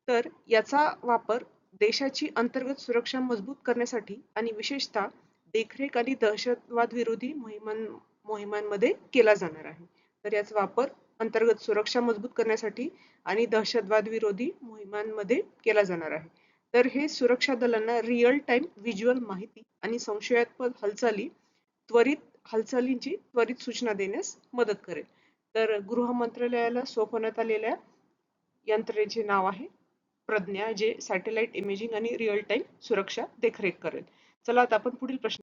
तर याचा वापर देशाची अंतर्गत सुरक्षा मजबूत करण्यासाठी आणि विशेषतः देखरेख आणि दहशतवाद विरोधी मोहिमांमध्ये केला जाणार आहे. तर याचा वापर अंतर्गत सुरक्षा मजबूत करण्यासाठी आणि दहशतवाद विरोधी मोहिमांमध्ये केला जाणार आहे. तर हे सुरक्षा दलांना रिअल टाइम व्हिज्युअल माहिती आणि संशयास्पद हालचालींची त्वरित सूचना देण्यास मदत करेल. तर गृह मंत्रालयाला सोपवण्यात आलेल्या यंत्रणेचे नाव आहे प्रज्ञा, जे सॅटेलाइट इमेजिंग आणि रिअल टाइम सुरक्षा देखरेख करेल. चला आता आपण पुढील प्रश्न.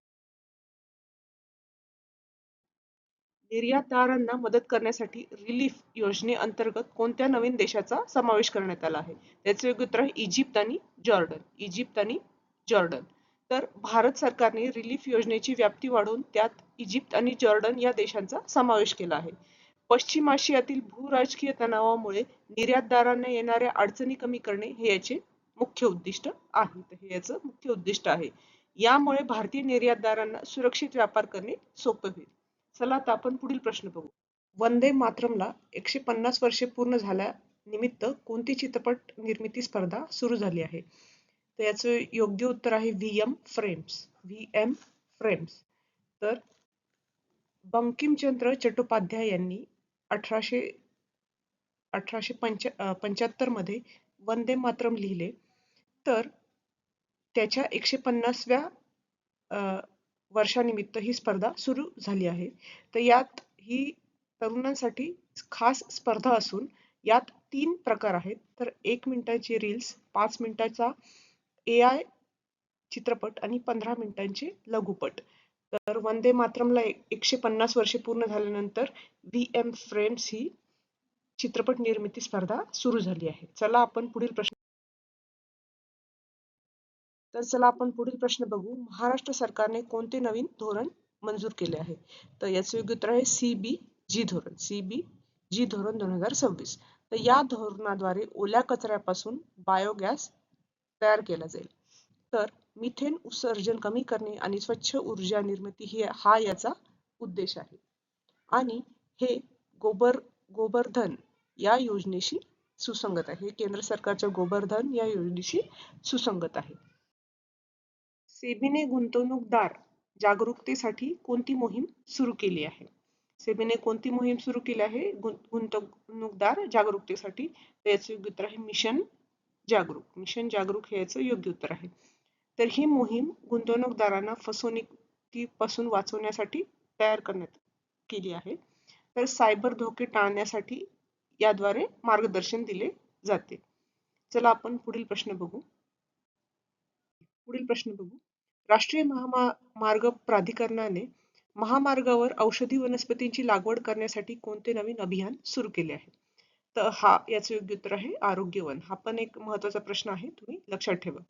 निर्यातदारांना मदत करण्यासाठी रिलीफ योजनेअंतर्गत कोणत्या नवीन देशाचा समावेश करण्यात आला आहे? त्याचे योग्य उत्तर आहे इजिप्त आणि जॉर्डन. इजिप्त आणि जॉर्डन. तर भारत सरकारने रिलीफ योजनेची व्याप्ती वाढवून त्यात इजिप्त आणि जॉर्डन या देशांचा समावेश केला आहे. पश्चिम आशियातील भूराजकीय तणावामुळे निर्यातदारांना येणाऱ्या अडचणी कमी करणे हे याचे मुख्य उद्दिष्ट आहे. तर हे याचं मुख्य उद्दिष्ट आहे. यामुळे भारतीय निर्यातदारांना सुरक्षित व्यापार करणे सोपे होईल. चला आता आपण पुढील प्रश्न बघू. वंदे मातरमला 150 वर्षे पूर्ण झाल्या निमित्त कोणती चित्रपट निर्मिती स्पर्धा सुरू झाली आहे? तर याचं योग्य उत्तर आहे VM फ्रेम्स. VM frames. तर बंकिमचंद्र चट्टोपाध्याय यांनी 1875 मध्ये वंदे मातरम लिहिले. तर त्याच्या 150व्या वर्षानिमित्त ही स्पर्धा सुरू झाली आहे. तर यात ही तरुणांसाठी खास स्पर्धा असून यात 3 प्रकार आहेत. तर 1 मिनिटाचे रील्स, 5 मिनिटाचा AI चित्रपट आणि 15 मिनिटांचे लघुपट. तर वंदे मातरमला 150 वर्षे पूर्ण झाल्यानंतर VM फ्रेम्स ही चित्रपट निर्मिती स्पर्धा सुरू झाली आहे. चला आपण पुढील प्रश्न बघू. महाराष्ट्र सरकारने कोणते नवीन धोरण मंजूर केले आहे? तर याचे योग्य उत्तर आहे CBG धोरण. CBG धोरण 2026. तर या धोरणाद्वारे ओल्या कचऱ्यापासून बायोगॅस तयार केला जाईल. तर मिथेन उत्सर्जन कमी करणे आणि स्वच्छ ऊर्जा निर्मिती हा याचा उद्देश आहे. आणि हे गोबर्धन या योजनेशी सुसंगत आहे. केंद्र सरकारच्या गोबर्धन या योजनेशी सुसंगत आहे. सेबीने गुंतवणूकदार जागरूकतेसाठी कोणती मोहीम सुरू केली आहे? सेबीने कोणती मोहीम सुरू केली आहे गुंतवणूकदार जागरूकतेसाठी? तर याचे योग्य उत्तर आहे मिशन जागरूक. मिशन जागरूक हे याचं योग्य उत्तर आहे. तर ही मोहीम गुंतवणूकदारांना फसवणुकीपासून वाचवण्यासाठी तयार करण्यात केली आहे. तर सायबर धोके टाळण्यासाठी याद्वारे मार्गदर्शन दिले जाते. चला आपण पुढील प्रश्न बघू. राष्ट्रीय महामार्ग प्राधिकरणाने महामार्गावर औषधी वनस्पतींची लागवड करण्यासाठी कोणते नवीन अभियान सुरू केले आहे? तर याचं योग्य उत्तर आहे आरोग्यवन. हा पण एक महत्त्वाचा प्रश्न आहे, तुम्ही लक्षात ठेवा.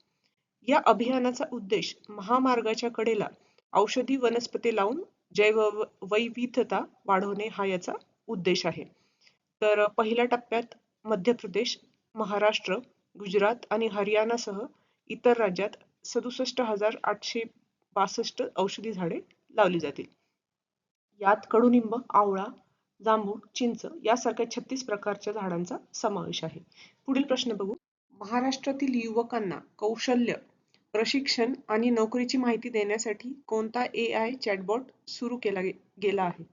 या अभियानाचा उद्देश महामार्गाच्या कडेला औषधी वनस्पती लावून जैवविविधता वाढवणे हा याचा उद्देश आहे. तर पहिल्या टप्प्यात मध्य प्रदेश, महाराष्ट्र, गुजरात आणि हरियाणासह इतर राज्यात 67,862 औषधी झाडे लावली जातील. यात कडुनिंब, आवळा, जांभूळ, चिंच यासारख्या 36 प्रकारच्या झाडांचा समावेश आहे. पुढील प्रश्न बघू. महाराष्ट्रातील युवकांना कौशल्य, प्रशिक्षण आणि नोकरीची माहिती देण्यासाठी कोणता AI चॅटबॉट सुरू केला गेला आहे?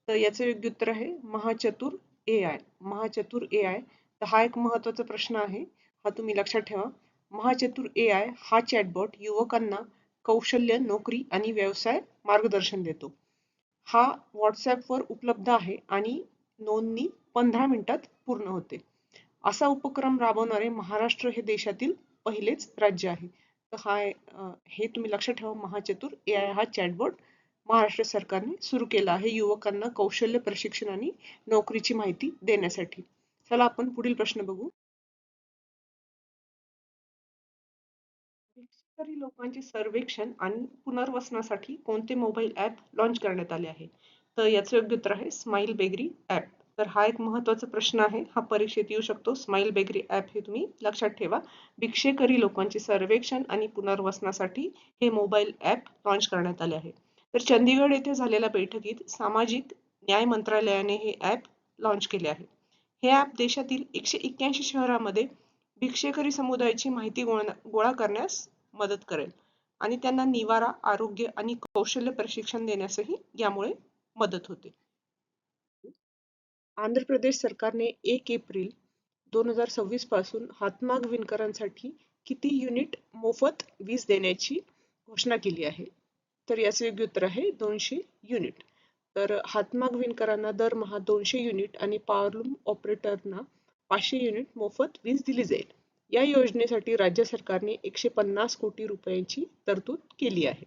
तर याचं योग्य उत्तर आहे महाचतुर AI. महाचतुर AI. तर हा एक महत्त्वाचा प्रश्न आहे. हा तुम्ही लक्षात ठेवा. महाचतुर AI हा चॅटबॉट युवकांना कौशल्य, नोकरी आणि व्यवसाय मार्गदर्शन देतो. हा WhatsAppवर उपलब्ध आहे आणि नोंदणी 15 मिनिटात पूर्ण होते. असा उपक्रम राबवणारे महाराष्ट्र हे देशातील पहिलेच राज्य आहे. तर हे तुम्ही लक्षात ठेवा. महाचतुर AI हा चॅटबॉट महाराष्ट्र सरकारने सुरू केला आहे युवकांना कौशल्य, प्रशिक्षण आणि नोकरीची माहिती देण्यासाठी. चला आपण पुढील प्रश्न बघू. भिक्षुकरी लोकांचे सर्वेक्षण आणि पुनर्वसनासाठी कोणते मोबाईल ॲप लॉन्च करण्यात आले आहे? तर याचं योग्य उत्तर आहे स्माईल बेकरी ॲप. तर हा एक महत्त्वाचा प्रश्न आहे. हा परीक्षेत येऊ शकतो. स्माईल बेकरी ॲप हे तुम्ही लक्षात ठेवा. भिक्षेकरी लोकांचे सर्वेक्षण आणि पुनर्वसनासाठी हे मोबाईल ॲप लॉन्च करण्यात आले आहे. तर चंदीगड येथे झालेल्या बैठकीत सामाजिक न्याय मंत्रालयाने हे ॲप लॉन्च केले आहे. हे ॲप देशातील 181 शहरांमध्ये भिक्षेकरी समुदायाची माहिती गोळा करण्यास मदत करेल आणि त्यांना निवारा, आरोग्य आणि कौशल्य प्रशिक्षण देण्यासही यामुळे मदत होते. आंध्र प्रदेश सरकारने 1 एप्रिल 2026 पासून हातमाग विणकरांसाठी किती युनिट मोफत वीज देण्याची घोषणा केली आहे? तर याचे योग्य उत्तर आहे 200 युनिट. तर हातमाग विणकरांना दरमहा 200 युनिट आणि पॉवरलूम ऑपरेटरना 500 युनिट मोफत वीज दिली जाईल. या योजनेसाठी राज्य सरकारने 150 कोटी रुपयांची तरतूद केली आहे.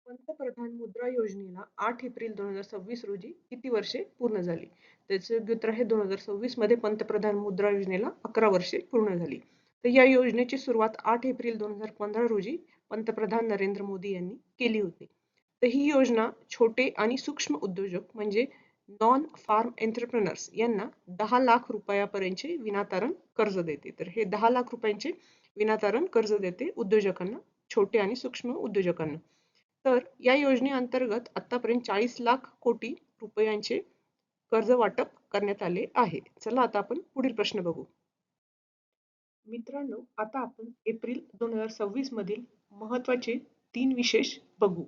पंतप्रधान मुद्रा योजनेला 8 एप्रिल 2026 रोजी किती वर्षे पूर्ण झाली? त्याचे योग्य उत्तर आहे 2026 मध्ये पंतप्रधान मुद्रा योजनेला 11 वर्षे पूर्ण झाली. तर या योजनेची सुरुवात 8 एप्रिल 2015 रोजी पंतप्रधान नरेंद्र मोदी यांनी केली होती. तर ही योजना छोटे आणि सूक्ष्म उद्योजक म्हणजे नॉन फार्म एंटरप्रेनर्स यांना 10 लाख रुपयापर्यंतचे विनातारण कर्ज देते. तर हे 10 लाख रुपयांचे विनातारण कर्ज देते उद्योजकांना, छोटे आणि सूक्ष्म उद्योजकांना. तर या योजनेअंतर्गत आतापर्यंत 40 लाख कोटी रुपयांचे कर्ज वाटप करण्यात आले आहे. चला आता आपण पुढील प्रश्न बघू. मित्रांनो, आता आपण एप्रिल 2026 मधील महत्त्वाचे 3 विशेष बघू.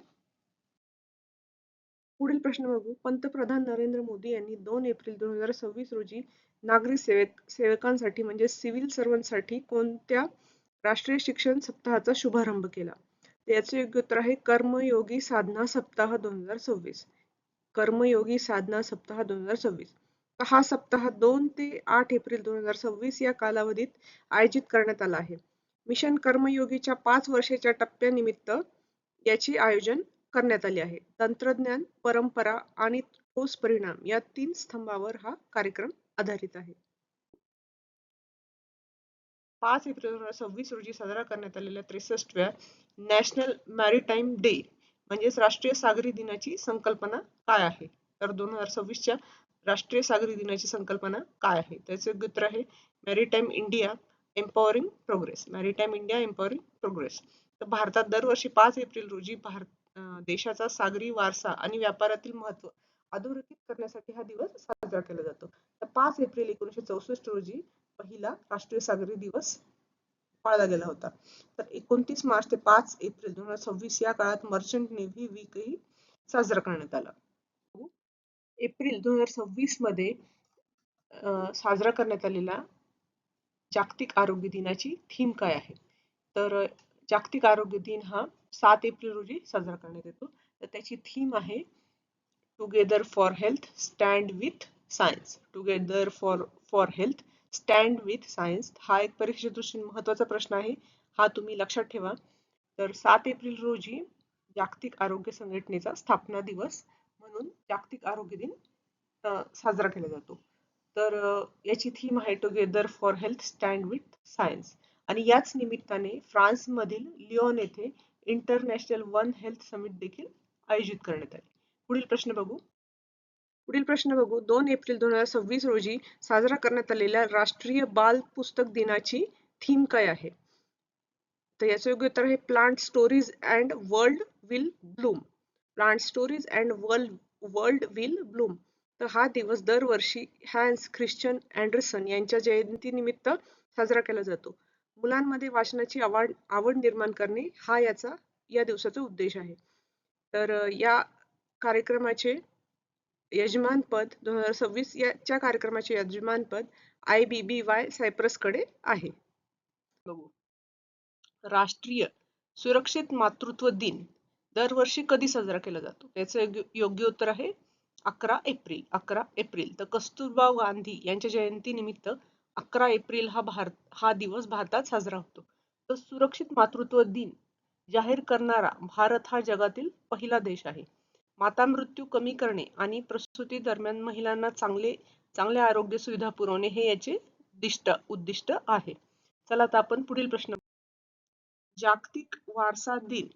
पुढील प्रश्न बघू. पंतप्रधान नरेंद्र मोदी यांनी 2 एप्रिल 2026 रोजी नागरी सेवकांसाठी म्हणजे सिव्हिल सर्वंटसाठी कोणत्या राष्ट्रीय शिक्षण सप्ताहाचा शुभारंभ केला? याचे योग्य उत्तर आहे कर्मयोगी साधना सप्ताह 2026. कर्मयोगी साधना सप्ताह 2026. हा सप्ताह 2 ते 8 एप्रिल 2026 या कालावधीत आयोजित करण्यात आला आहे. मिशन कर्मयोगीच्या 5 वर्षाच्या टप्प्यानिमित्त याचे आयोजन करण्यात आले आहे. तंत्रज्ञान, परंपरा आणि ठोस परिणाम या 3 स्तंभावर हा कार्यक्रम आधारित आहे. 5 एप्रिल 2026 रोजी साजरा करण्यात आलेल्या 63व्या नॅशनल मॅरीटाईम डे म्हणजेच राष्ट्रीय सागरी दिनाची संकल्पना काय आहे? तर 2026च्या राष्ट्रीय सागरी दिनाची संकल्पना काय आहे? त्याचे योग्य उत्तर आहे maritime India empowering progress. Maritime India empowering progress. तर भारतात दरवर्षी 5 एप्रिल रोजी देशाचा सागरी वारसा आणि व्यापारातील महत्त्व अधोरेखित करण्यासाठी हा दिवस साजरा केला जातो. तर 5 एप्रिल 1964 रोजी पहिला राष्ट्रीय सागरी दिवस पाळला गेला होता. तर 29 मार्च ते 5 एप्रिल 2026 या काळात मर्चंट नेव्ही वीकही साजरा करण्यात आला. एप्रिल 2026 मध्ये साजरा करण्यात आलेला जागतिक आरोग्य दिनाची थीम काय आहे? तर जागतिक आरोग्य दिन हा 7 एप्रिल रोजी साजरा करण्यात येतो. तर त्याची थीम आहे together for health stand with science. Together for health stand with science. हा एक परीक्षे दृष्टीने महत्त्वाचा प्रश्न आहे. हा तुम्ही लक्षात ठेवा. तर 7 एप्रिल रोजी जागतिक आरोग्य संघटनेचा स्थापना दिवस म्हणून जागतिक आरोग्य दिन साजरा केला जातो. तर याची थीम आहे together for health stand with science. आणि याच निमित्ताने फ्रान्समधील लिओन येथे इंटरनॅशनल वन हेल्थ समिट देखील आयोजित करण्यात आले. पुढील प्रश्न बघू. 2 एप्रिल 2026 रोजी साजरा करण्यात आलेल्या राष्ट्रीय बाल पुस्तक दिनाची थीम काय आहे? तर याचं योग्य उत्तर आहे plant stories and world will Bloom. Plant stories and world will Bloom. तर हा दिवस दरवर्षी हॅन्स ख्रिश्चन अँडरसन यांच्या जयंतीनिमित्त साजरा केला जातो. मुलांमध्ये वाचनाची आवड निर्माण करणे हा या दिवसाचा उद्देश आहे. तर या कार्यक्रमाचे यजमानपद 2026 याच्या कार्यक्रमाचे यजमानपद IBBY सायप्रसकडे आहे. बघू. राष्ट्रीय सुरक्षित मातृत्व दिन दरवर्षी कधी साजरा केला जातो? त्याचं योग्य उत्तर आहे 11 एप्रिल. 11 एप्रिल. तर कस्तुरबा गांधी यांच्या जयंतीनिमित्त 11 एप्रिल हा दिवस भारतात साजरा होतो. तर सुरक्षित मातृत्व दिन जाहीर करणारा भारत हा जगातील पहिला देश आहे. माता मृत्यू कमी करणे आणि प्रसूती दरम्यान महिलांना चांगले आरोग्य सुविधा पुरवणे हे याचे उद्दिष्ट आहे. चला आता आपण पुढील प्रश्न. जागतिक वारसा दिन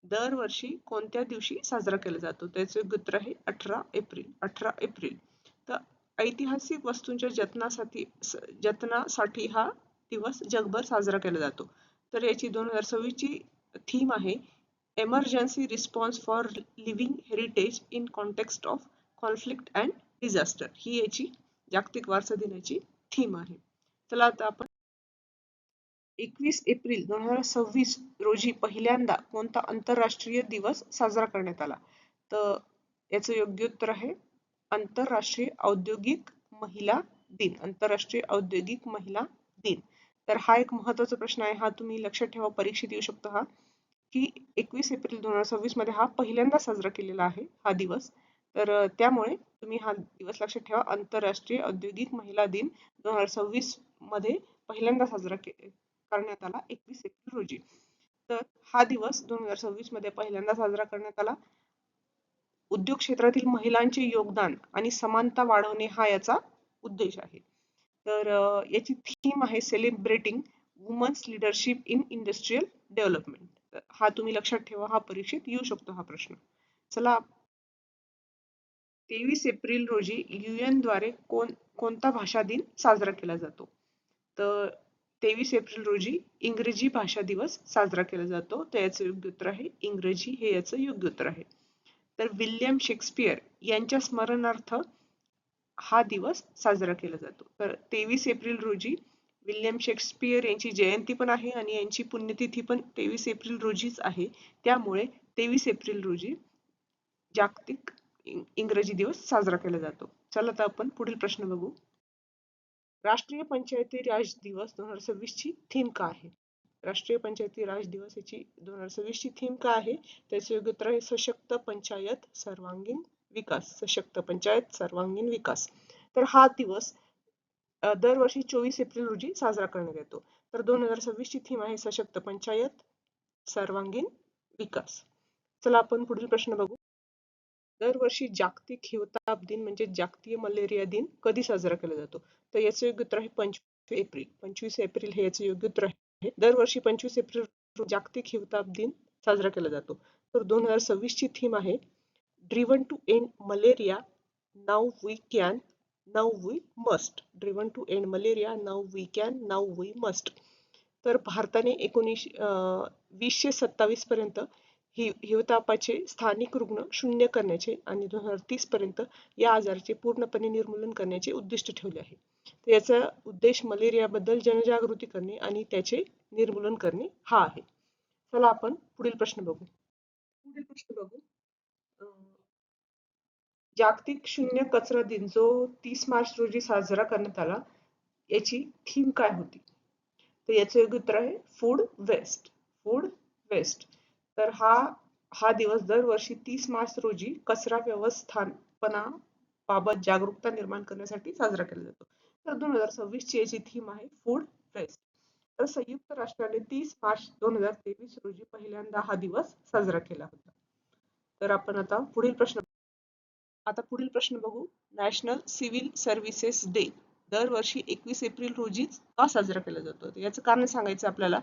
दरवर्षी कोणत्या दिवशी साजरा केला जातो? त्याचे उत्तर आहे 18 एप्रिल. 18 एप्रिल. तर ऐतिहासिक वस्तूंच्या जतनासाठी हा दिवस जगभर साजरा केला जातो. तर याची 2026 ची थीम आहे emergency response for living heritage in context of conflict and disaster. ही याची जागतिक वारसा दिनाची थीम आहे. चला आता आपण 21 एप्रिल 2026 रोजी पहिल्यांदा कोणता आंतरराष्ट्रीय दिवस साजरा करण्यात आला? तर याचं योग्य उत्तर आहे आंतरराष्ट्रीय औद्योगिक महिला दिन. आंतरराष्ट्रीय औद्योगिक महिला दिन. तर हा एक महत्त्वाचा प्रश्न आहे. हा तुम्ही लक्षात ठेवा, परीक्षेत येऊ शकतो हा, की 21 एप्रिल 2026 मध्ये हा पहिल्यांदा साजरा केलेला आहे हा दिवस. तर त्यामुळे तुम्ही हा दिवस लक्षात ठेवा. आंतरराष्ट्रीय औद्योगिक महिला दिन 2026 मध्ये पहिल्यांदा साजरा करण्यात आला 21 एप्रिल रोजी. तर हा दिवस 2026 मध्ये पहिल्यांदा साजरा करण्यात आला. उद्योग क्षेत्रातील महिलांचे योगदान आणि समानता वाढवणे हा याचा उद्देश आहे. तर याची थीम आहे celebrating women's leadership in industrial development. हा तुम्ही लक्षात ठेवा, हा परीक्षेत येऊ शकतो हा प्रश्न. चला 23 एप्रिल रोजी UN द्वारे कोणता भाषा दिन साजरा केला जातो? तर 23 एप्रिल रोजी इंग्रजी भाषा दिवस साजरा केला जातो. तर याचं योग्य उत्तर आहे इंग्रजी, हे याचं योग्य उत्तर आहे. तर विल्यम शेक्सपियर यांच्या स्मरणार्थ हा दिवस साजरा केला जातो. तर 23 एप्रिल रोजी विल्यम शेक्सपियर यांची जयंती पण आहे आणि यांची पुण्यतिथी पण 23 एप्रिल रोजीच आहे. त्यामुळे 23 एप्रिल रोजी जागतिक इंग्रजी दिवस साजरा केला जातो. चला तर आपण पुढील प्रश्न बघू. राष्ट्रीय पंचायती राज दिवस 2026 ची थीम काय आहे? राष्ट्रीय पंचायती राज दिवस याची 2026 ची थीम काय आहे? त्याचे योग्य उत्तर आहे सशक्त पंचायत सर्वांगीण विकास. सशक्त पंचायत सर्वांगीण विकास. तर हा दिवस दरवर्षी 24 एप्रिल रोजी साजरा करण्यात येतो. तर 2026 ची थीम आहे सशक्त पंचायत सर्वांगीण विकास. चला आपण पुढील प्रश्न बघू. दरवर्षी जागतिक हिवताप दिन म्हणजे जागतिक मलेरिया दिन कधी साजरा केला जातो? तर याचे योग्य उत्तर आहे 25 एप्रिल. 25 एप्रिल हे याचे योग्य उत्तर आहे. दरवर्षी 25 एप्रिल जागतिक हिवताप दिन साजरा केला जातो. तर 2026 ची थीम आहे driven to end malaria now we can now we must. Driven to end malaria now we can now we must. तर भारताने 2027 पर्यंत हिवतापाचे स्थानिक रुग्ण शून्य करण्याचे आणि 2030 पर्यंत या आजाराचे पूर्णपणे निर्मूलन करण्याचे उद्दिष्ट ठेवले आहे. तर याचा उद्देश मलेरियाबद्दल जनजागृती करणे आणि त्याचे निर्मूलन करणे हा आहे. चला आपण पुढील प्रश्न बघू. जागतिक शून्य कचरा दिन जो 30 मार्च रोजी साजरा करण्यात आला, याची थीम काय होती? तर याचे योग्य उत्तर आहे फूड वेस्ट. Food waste. तर हा दिवस दरवर्षी 30 मार्च रोजी कचरा व्यवस्थापनाबाबत जागरूकता निर्माण करण्यासाठी साजरा केला जातो. तर 2026 ची याची थीम आहे फूड वेस्ट. तर संयुक्त राष्ट्राने 30 मार्च 2023 रोजी पहिल्यांदा हा दिवस साजरा केला होता. तर आपण आता पुढील प्रश्न बघू. नॅशनल सिव्हिल सर्व्हिसेस डे दरवर्षी 21 एप्रिल रोजीच का साजरा केला जातो? याचं कारण सांगायचं आपल्याला.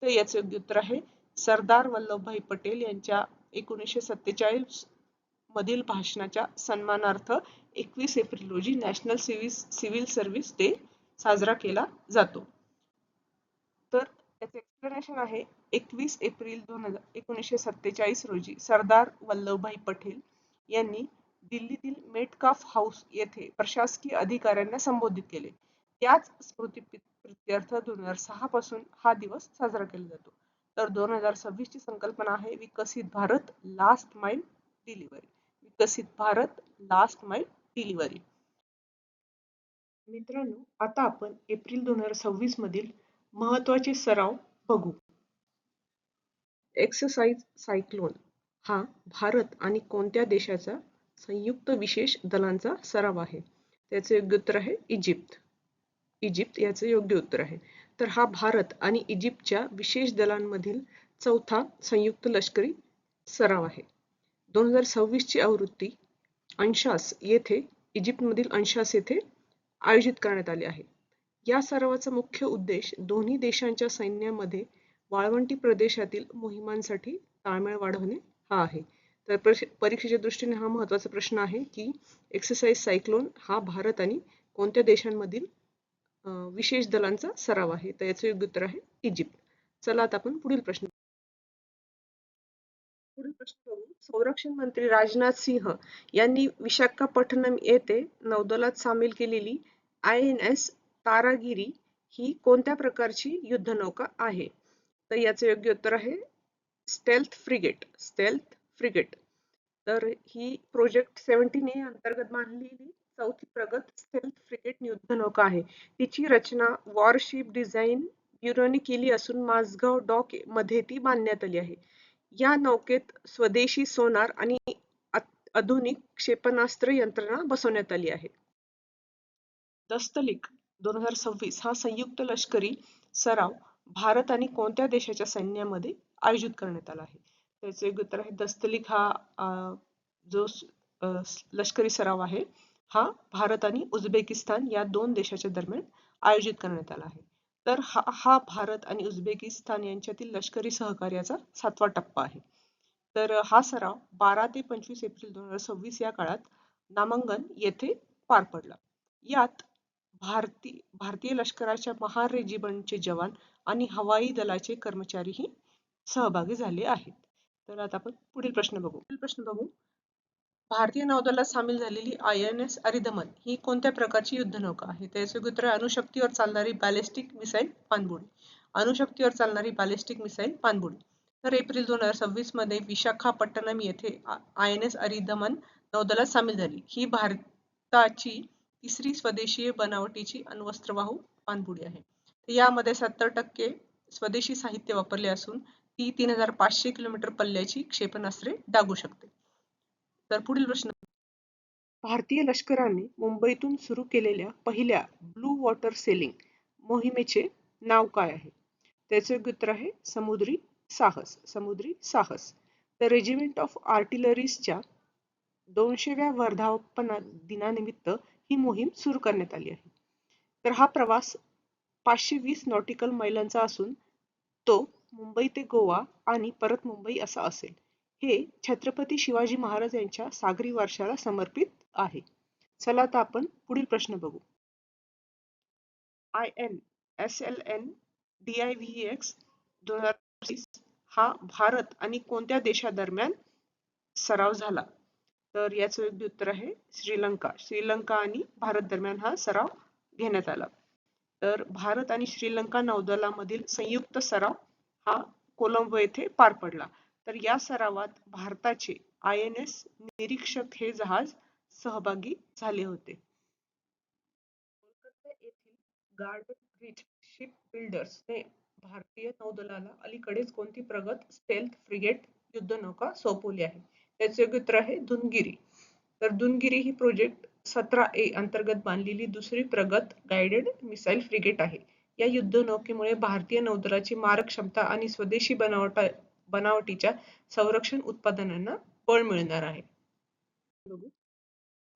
तर याचं योग्य उत्तर आहे सरदार वल्लभभाई पटेल यांच्या 1947 मधील भाषणाच्या सन्मानार्थ 21 एप्रिल रोजी नॅशनल सिव्हिल सर्व्हिस डे साजरा केला जातो. तर याचं एक्सप्लेनेशन आहे 21 एप्रिल 1947 रोजी सरदार वल्लभभाई पटेल यांनी दिल्लीतील मेटकाफ हाऊस येथे प्रशासकीय अधिकाऱ्यांना संबोधित केले. त्याच स्मृतिप्रित्यर्थ 2006 पासून हा दिवस साजरा केला जातो. तर 2026 ची संकल्पना आहे विकसित भारत लास्ट माइल डिलिव्हरी. विकसित भारत लास्ट माइल डिलिव्हरी. मित्रांनो, आता आपण एप्रिल 2026 मधील महत्त्वाचे सराव बघू. एक्सरसाइज सायक्लोन हा भारत आणि कोणत्या देशाचा संयुक्त विशेष दलांचा सराव आहे? त्याचे योग्य उत्तर आहे इजिप्त. इजिप्त याचे योग्य उत्तर आहे. तर हा भारत आणि इजिप्तच्या विशेष दलांमधील चौथा संयुक्त लष्करी सराव आहे. 2026 ची आवृत्ती अंशास येथे इजिप्तमधील अंशास येथे आयोजित करण्यात आली आहे. या सरावाचा मुख्य उद्देश दोन्ही देशांच्या सैन्यामध्ये वाळवंटी प्रदेशातील मोहिमांसाठी ताळमेळ वाढवणे हा आहे. तर परीक्षेच्या दृष्टीने हा महत्त्वाचा प्रश्न आहे की एक्सरसाइज सायक्लोन हा भारत आणि कोणत्या देशांमधील विशेष दलांचा सराव आहे? तर याचे योग्य उत्तर आहे इजिप्त. चला आता आपण पुढील प्रश्न बघू. संरक्षण मंत्री राजनाथ सिंह यांनी विशाखापट्टणम येथे नौदलात सामील केलेली INS तारागिरी ही कोणत्या प्रकारची युद्धनौका आहे? तर याचे योग्य उत्तर आहे स्टेल्थ फ्रिगेट. Stealth frigate. तर ही प्रोजेक्ट 17A अंतर्गत बांधलेली चौथी प्रगत स्टेल्थ फ्रिगेट युद्धनौका आहे. तिची रचना वॉरशिप डिझाईन ब्युरोने केली असून माझगाव डॉक मध्ये ती बांधण्यात आली आहे. या नौकेत स्वदेशी सोनार आणि आधुनिक क्षेपणास्त्र यंत्रणा बसवण्यात आली आहे. दस्तलिक 2026 हा संयुक्त लष्करी सराव भारत आणि कोणत्या देशाच्या सैन्यामध्ये आयोजित करण्यात आला आहे? त्याचे योग्य उत्तर आहे दस्तलिक हा जो लष्करी सराव आहे हा भारत आणि उझबेकिस्तान या दोन देशाच्या दरम्यान आयोजित करण्यात आला आहे. तर हा भारत आणि उझबेकिस्तान यांच्यातील लष्करी सहकार्याचा 7वा टप्पा आहे. तर हा सराव 12 ते 25 एप्रिल 2026 या काळात नामांगन येथे पार पडला. यात भारतीय लष्कराच्या महार रेजिमेंटचे जवान आणि हवाई दलाचे कर्मचारीही सहभागी झाले आहेत. तर आता आपण पुढील प्रश्न बघू. भारतीय नौदलात सामील झालेली INS अरिदमन ही कोणत्या प्रकारची युद्धनौका आहे? त्याचे उत्तर आहे अणुशक्तीवर चालणारी बॅलिस्टिक मिसाईल पाणबुडी. अणुशक्तीवर चालणारी बॅलिस्टिक मिसाईल पाणबुडी. तर एप्रिल 2026 मध्ये विशाखापट्टणम येथे INS अरिदमन नौदलात सामील झाली. ही भारताची तिसरी स्वदेशी बनावटीची अण्वस्त्रवाहू पाणबुडी आहे. यामध्ये 70% स्वदेशी साहित्य वापरले असून ती 3500 किलोमीटर पल्ल्याची क्षेपणास्त्रे डागू शकते. तर पुढील प्रश्न. भारतीय लष्कराने मुंबईतून सुरू केलेल्या पहिल्या ब्लू वॉटर सेलिंग मोहिमेचे नाव काय आहे? त्याचे उत्तर आहे समुद्री साहस. समुद्री साहस. द रेजिमेंट ऑफ आर्टिलरीजच्या 200व्या वर्धापन दिनानिमित्त ही मोहीम सुरू करण्यात आली आहे. तर हा प्रवास 520 नॉटिकल मैलांचा असून तो मुंबई ते गोवा आणि परत मुंबई असा असेल. हे छत्रपती शिवाजी महाराज यांच्या सागरी वारशाला समर्पित आहे. चला आता आपण पुढील प्रश्न बघू. INSLN DIVX 2026 हा भारत आणि कोणत्या देशादरम्यान सराव झाला? तर याचं योग्य उत्तर आहे श्रीलंका. श्रीलंका आणि भारत दरम्यान हा सराव घेण्यात आला. तर भारत आणि श्रीलंका नौदलामधील संयुक्त सराव हा कोलंबो येथे पार पडला. तर या सरावात भारताचे INS निरीक्षक हे जहाज सहभागी झाले होते. कोलकाता येथील गार्डन ब्रिज शिप बिल्डर्सने भारतीय नौदलाला अलीकडेच कोणती प्रगत स्टेल्थ फ्रिगेट युद्धनौका सोपवली आहे? त्याचे योग्य उत्तर आहे दुनगिरी. तर दुनगिरी ही प्रोजेक्ट 17A अंतर्गत बांधलेली दुसरी प्रगत गाइडेड मिसाईल फ्रिगेट आहे. या युद्धनौकेमुळे भारतीय नौदलाची मारक क्षमता आणि स्वदेशी बनावटीच्या संरक्षण उत्पादनांना बळ मिळणार आहे.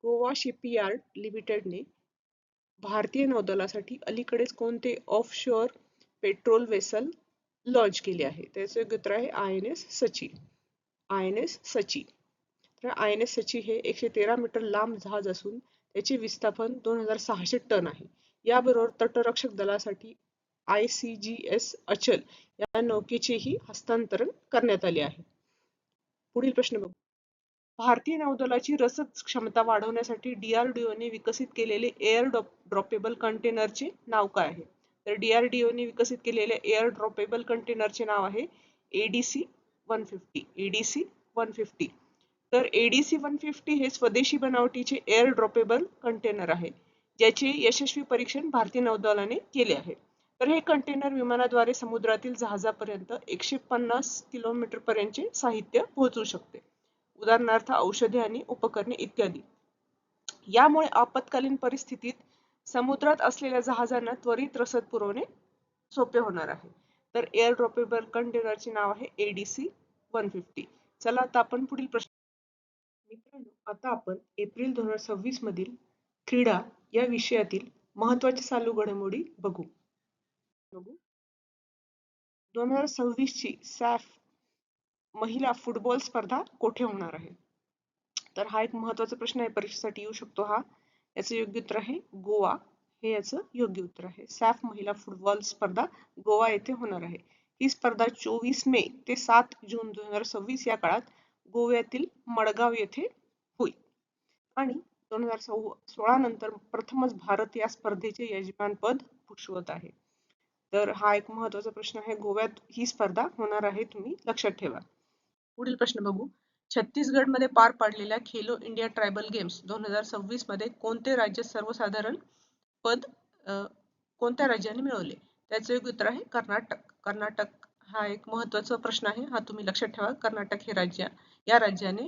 गोवा शिपयार्ड लिमिटेडने भारतीय नौदलासाठी अलीकडेच कोणते ऑफशोअर पेट्रोल वेसल लॉन्च केले आहे? त्याचे उत्तर आहे INS सची. INS सची. तर INS सची हे 113 मीटर लांब जहाज असून त्याचे विस्थापन 2600 टन आहे. याबरोबर तटरक्षक दलासाठी ICGS अचल या नौकेचेही हस्तांतरण करण्यात आले आहे. पुढील प्रश्न बघू. भारतीय नौदलाची रसद क्षमता वाढवण्यासाठी DRDOने विकसित केलेले एअर ड्रॉपेबल कंटेनरचे नाव काय आहे? तर DRDOने विकसित केलेले एअर ड्रॉपेबल कंटेनरचे नाव आहे ADC 150. ADC 150. तर ADC 150 हे स्वदेशी बनावटीचे एअर ड्रॉपेबल कंटेनर आहे, ज्याचे यशस्वी परीक्षण भारतीय नौदलाने केले आहे. तर हे कंटेनर विमानाद्वारे समुद्रातील जहाजापर्यंत 150 किलोमीटर पर्यंतचे साहित्य पोहोचवू शकते. उदाहरणार्थ औषधे आणि उपकरणे इत्यादी. यामुळे आपत्कालीन परिस्थितीत समुद्रात असलेल्या जहाजांना त्वरित रसद पुरवणे सोपे होणार आहे. तर एअर ड्रॉपेबल कंटेनरचे नाव आहे ADC 150. चला आता आपण पुढील प्रश्न. मित्रांनो, आता आपण एप्रिल 2026 मधील क्रीडा या विषयातील महत्त्वाच्या चालू घडामोडी बघू. 2026 ची सॅफ महिला फुटबॉल स्पर्धा कोठे होणार आहे? तर हा एक महत्त्वाचा प्रश्न आहे, परीक्षेसाठी येऊ शकतो हा. याचं योग्य उत्तर आहे गोवा. हे याचं योग्य उत्तर आहे. सॅफ महिला फुटबॉल स्पर्धा गोवा येथे होणार आहे. ही स्पर्धा 24 मे ते 7 जून 2026 या काळात गोव्यातील मडगाव येथे होईल. आणि 2016 नंतर प्रथमच भारत या स्पर्धेचे यजमानपद भूषवत आहे. तर हा एक महत्त्वाचा प्रश्न आहे. गोव्यात ही स्पर्धा होणार आहे, तुम्ही लक्षात ठेवा. पुढील प्रश्न बघू. छत्तीसगडमध्ये पार पडलेल्या खेलो इंडिया ट्रायबल गेम्स 2026 मध्ये कोणते राज्य सर्वसाधारण पद कोणत्या राज्याने मिळवले? त्याचे योग्य उत्तर आहे कर्नाटक. कर्नाटक हा एक महत्त्वाचा प्रश्न आहे, हा तुम्ही लक्षात ठेवा. कर्नाटक हे राज्य, या राज्याने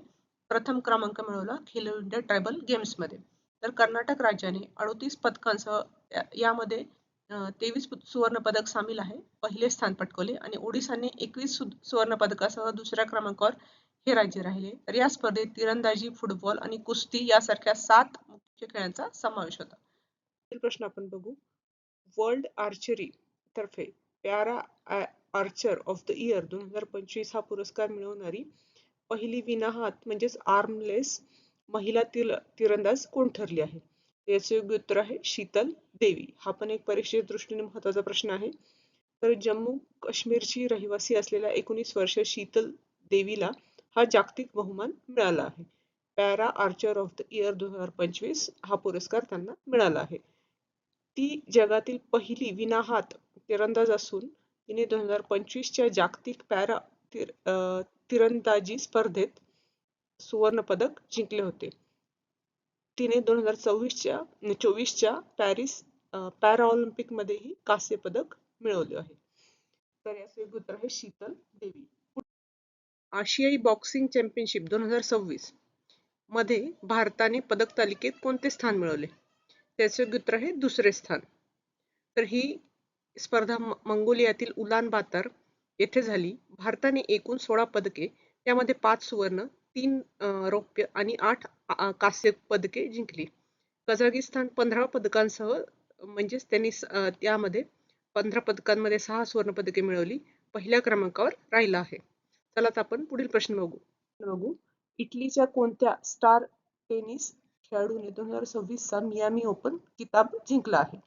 प्रथम क्रमांक मिळवला खेलो इंडिया ट्रायबल गेम्स मध्ये. तर कर्नाटक राज्याने 38 पदकांसह यामध्ये 23 सुवर्ण पदक सामील आहे, पहिले स्थान पटकवले. आणि ओडिसाने 21 सुवर्ण पदकासह दुसऱ्या क्रमांकावर हे राज्य राहिले. तर या स्पर्धेत तिरंदाजी, फुटबॉल आणि कुस्ती यासारख्या 7 मुख्य खेळांचा समावेश होता. पुढील प्रश्न आपण बघू. वर्ल्ड आर्चरी तर्फे प्यारा आर्चर ऑफ द इयर 2025 हा पुरस्कार मिळवणारी पहिली विनाहात म्हणजेच आर्मलेस महिला तिरंदाज कोण ठरली आहे? याचे योग्य उत्तर आहे शीतल देवी. हा पण एक परीक्षेच्या दृष्टीने महत्त्वाचा प्रश्न आहे. तर जम्मू काश्मीरची रहिवासी असलेल्या 19 वर्ष शीतल देवीला हा जागतिक बहुमान मिळाला आहे. Para Archer of the year 2025 हा पुरस्कार त्यांना मिळाला आहे. ती जगातील पहिली विनाहात तिरंदाज असून तिने 2025 च्या जागतिक पॅरा तिरंदाजी स्पर्धेत सुवर्ण पदक जिंकले होते. तिने 2024 च्या पॅरिस पॅराऑलिम्पिक मध्येही कांस्य पदक मिळवले आहे. तर याचे योग्य उत्तर आहे शीतल देवी. आशियाई बॉक्सिंग चॅम्पियनशिप 2026 मध्ये भारताने पदक तालिकेत कोणते स्थान मिळवले? त्याचे योग्य उत्तर आहे दुसरे स्थान. तर ही स्पर्धा मंगोलियातील उलान बातर येथे झाली. भारताने एकूण 16 पदके, त्यामध्ये 5 सुवर्ण, 3 रौप्य आणि 8 कांस्य पदके जिंकली. कझाकिस्तान 15 पदकांसह म्हणजेच त्यांनी त्यामध्ये 15 पदकांमध्ये 6 सुवर्ण पदके मिळवली, पहिल्या क्रमांकावर राहिला आहे. चला तर आपण पुढील प्रश्न बघू. इटलीच्या कोणत्या स्टार टेनिस खेळाडूने 2026 चा मियामी ओपन किताब जिंकला आहे?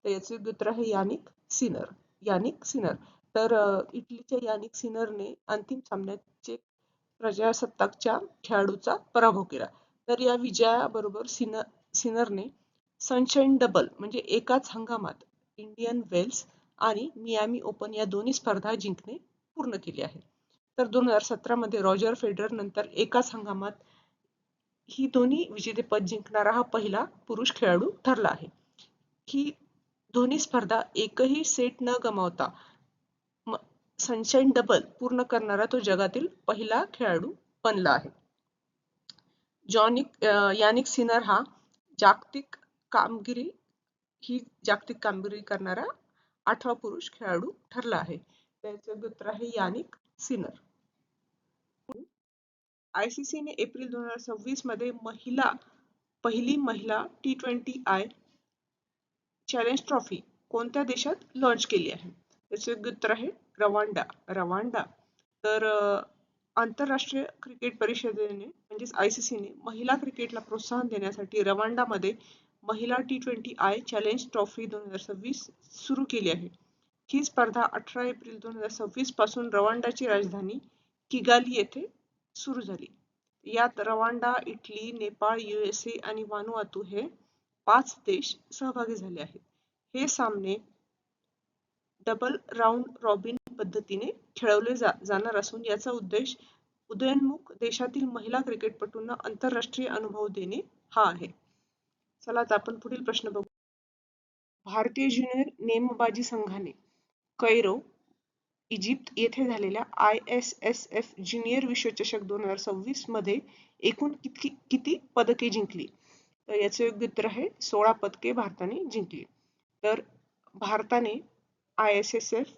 तर याचे योग्य उत्तर आहे यानिक सिनर. Jannik Sinner. तर इटलीच्या यानिक सिनरने अंतिम सामन्याचे प्रजासत्ताकच्या खेळाडूचा पराभव केला. तर या विजयाबरोबर सिनरने सनशाईन डबल म्हणजे एकाच हंगामात इंडियन वेल्स आणि मियामी ओपन या दोन्ही स्पर्धा जिंकणे पूर्ण केले आहे. तर 2017 मध्ये रॉजर फेडरर नंतर एकाच हंगामात ही दोन्ही विजेतेपद जिंकणारा हा पहिला पुरुष खेळाडू ठरला आहे. ही दोन्ही स्पर्धा एकही सेट न गमावता सनशाईन डबल पूर्ण करणारा तो जगातील पहिला खेळाडू बनला आहे. यानिक सिनर हा जागतिक कामगिरी करणारा 8वा पुरुष खेळाडू ठरला आहे. त्याचे उत्तर आहे यानिक सिनर. ICC ने एप्रिल 2026 मध्ये पहिली महिला T20I चॅलेंज ट्रॉफी कोणत्या देशात लॉन्च केली आहे? त्याचे उत्तर आहे रवांडा. तर आंतरराष्ट्रीय क्रिकेट परिषदेने म्हणजेच ICC ने महिला क्रिकेटला प्रोत्साहन देण्यासाठी रवांडामध्ये महिला T20I चॅलेंज ट्रॉफी 2026 सुरू केली आहे. ही स्पर्धा 18 एप्रिल 2026 पासून रवांडाची राजधानी किगाली येथे सुरू झाली. यात रवांडा, इटली, नेपाळ, USA आणि वानुआतू हे 5 देश सहभागी झाले आहेत. हे सामने डबल राऊंड रॉबिन पद्धतीने खेळवले जाणार असून याचा उद्देश उदयोन्मुख देशातील महिला क्रिकेटपटूंना आंतरराष्ट्रीय अनुभव देणे हा आहे. चला आता आपण पुढील प्रश्न बघू. भारतीय ज्युनियर नेमबाजी संघाने कैरो, इजिप्त येथे झालेल्या ISSF ज्युनियर विश्वचषक 2026 मध्ये एकूण किती पदके जिंकली? तर याचे योग्य उत्तर आहे 16 पदके भारताने जिंकली. तर भारताने ISSF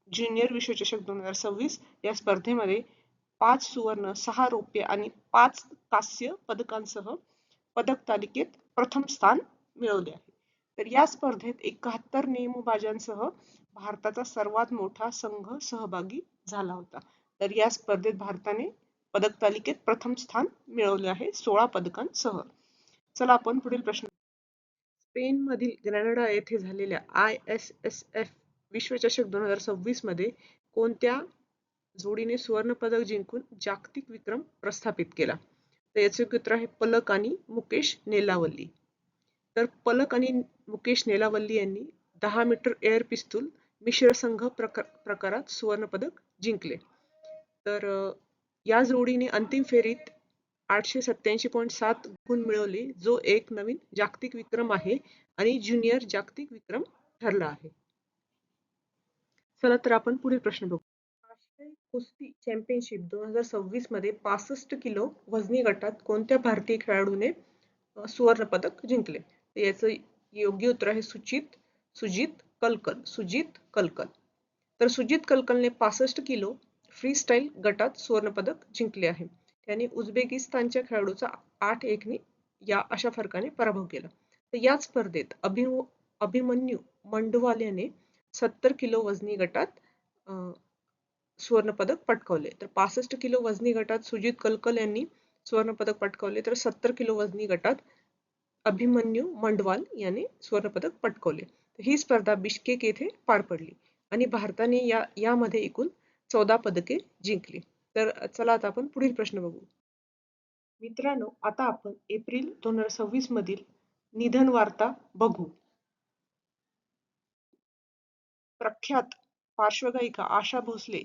ज्युनियर विश्वचषक 2026 या स्पर्धेमध्ये 5 सुवर्ण, 6 रौप्य आणि 5 कांस्य पदकांसह पदक तालिकेत प्रथम स्थान मिळवले आहे. तर या स्पर्धेत 71 नेमबाजांसह भारताचा सर्वात मोठा संघ सहभागी झाला होता. तर या स्पर्धेत भारताने पदक तालिकेत प्रथम स्थान मिळवले आहे 16 पदकांसह. चला आपण पुढील प्रश्न. स्पेन मधील ग्रेनाडा येथे झालेल्या ISSF विश्वचषक 2026 मध्ये कोणत्या जोडीने सुवर्ण पदक जिंकून जागतिक विक्रम प्रस्थापित केला? तर याचे उत्तर आहे पलक आणि मुकेश नेलावल्ली. तर पलक आणि मुकेश नेलावल्ली यांनी 10 मीटर एअर पिस्तूल मिश्र संघ प्रकारात सुवर्ण पदक जिंकले. तर या जोडीने अंतिम फेरीत 887.7 गुण मिळवले, जो एक नवीन जागतिक विक्रम आहे आणि ज्युनियर जागतिक विक्रम ठरला आहे. चला तर आपण पुढील प्रश्न बघू. आशियाई कुस्ती चॅम्पियनशिप 2026 मध्ये 65 किलो वजनी गटात कोणत्या भारतीय खेळाडूने सुवर्ण पदक जिंकले? याचं योग्य उत्तर आहे सुजित कलकल. तर सुजित कलकलने 65 किलो फ्रीस्टाईल गटात सुवर्ण पदक जिंकले आहे. त्याने उझबेकिस्तानच्या खेळाडूचा 8-1 या अशा फरकाने पराभव केला. तर याच स्पर्धेत अभिमन्यू मंडवाल याने 70 किलो वजनी गटात सुवर्ण पदक पटकावले. तर 65 किलो वजनी गटात सुजित कलकल यांनी सुवर्ण पदक पटकावले, तर 70 किलो वजनी गटात अभिमन्यू मंडवाल याने सुवर्ण पदक पटकावले. ही स्पर्धा बिश्केक येथे पार पडली आणि भारताने यामध्ये एकूण 14 पदके जिंकली. तर चला आता आपण पुढील प्रश्न बघू. मित्रांनो, आता आपण एप्रिल 2026 मधील निधन वार्ता बघू. प्रख्यात पार्श्वगायिका आशा भोसले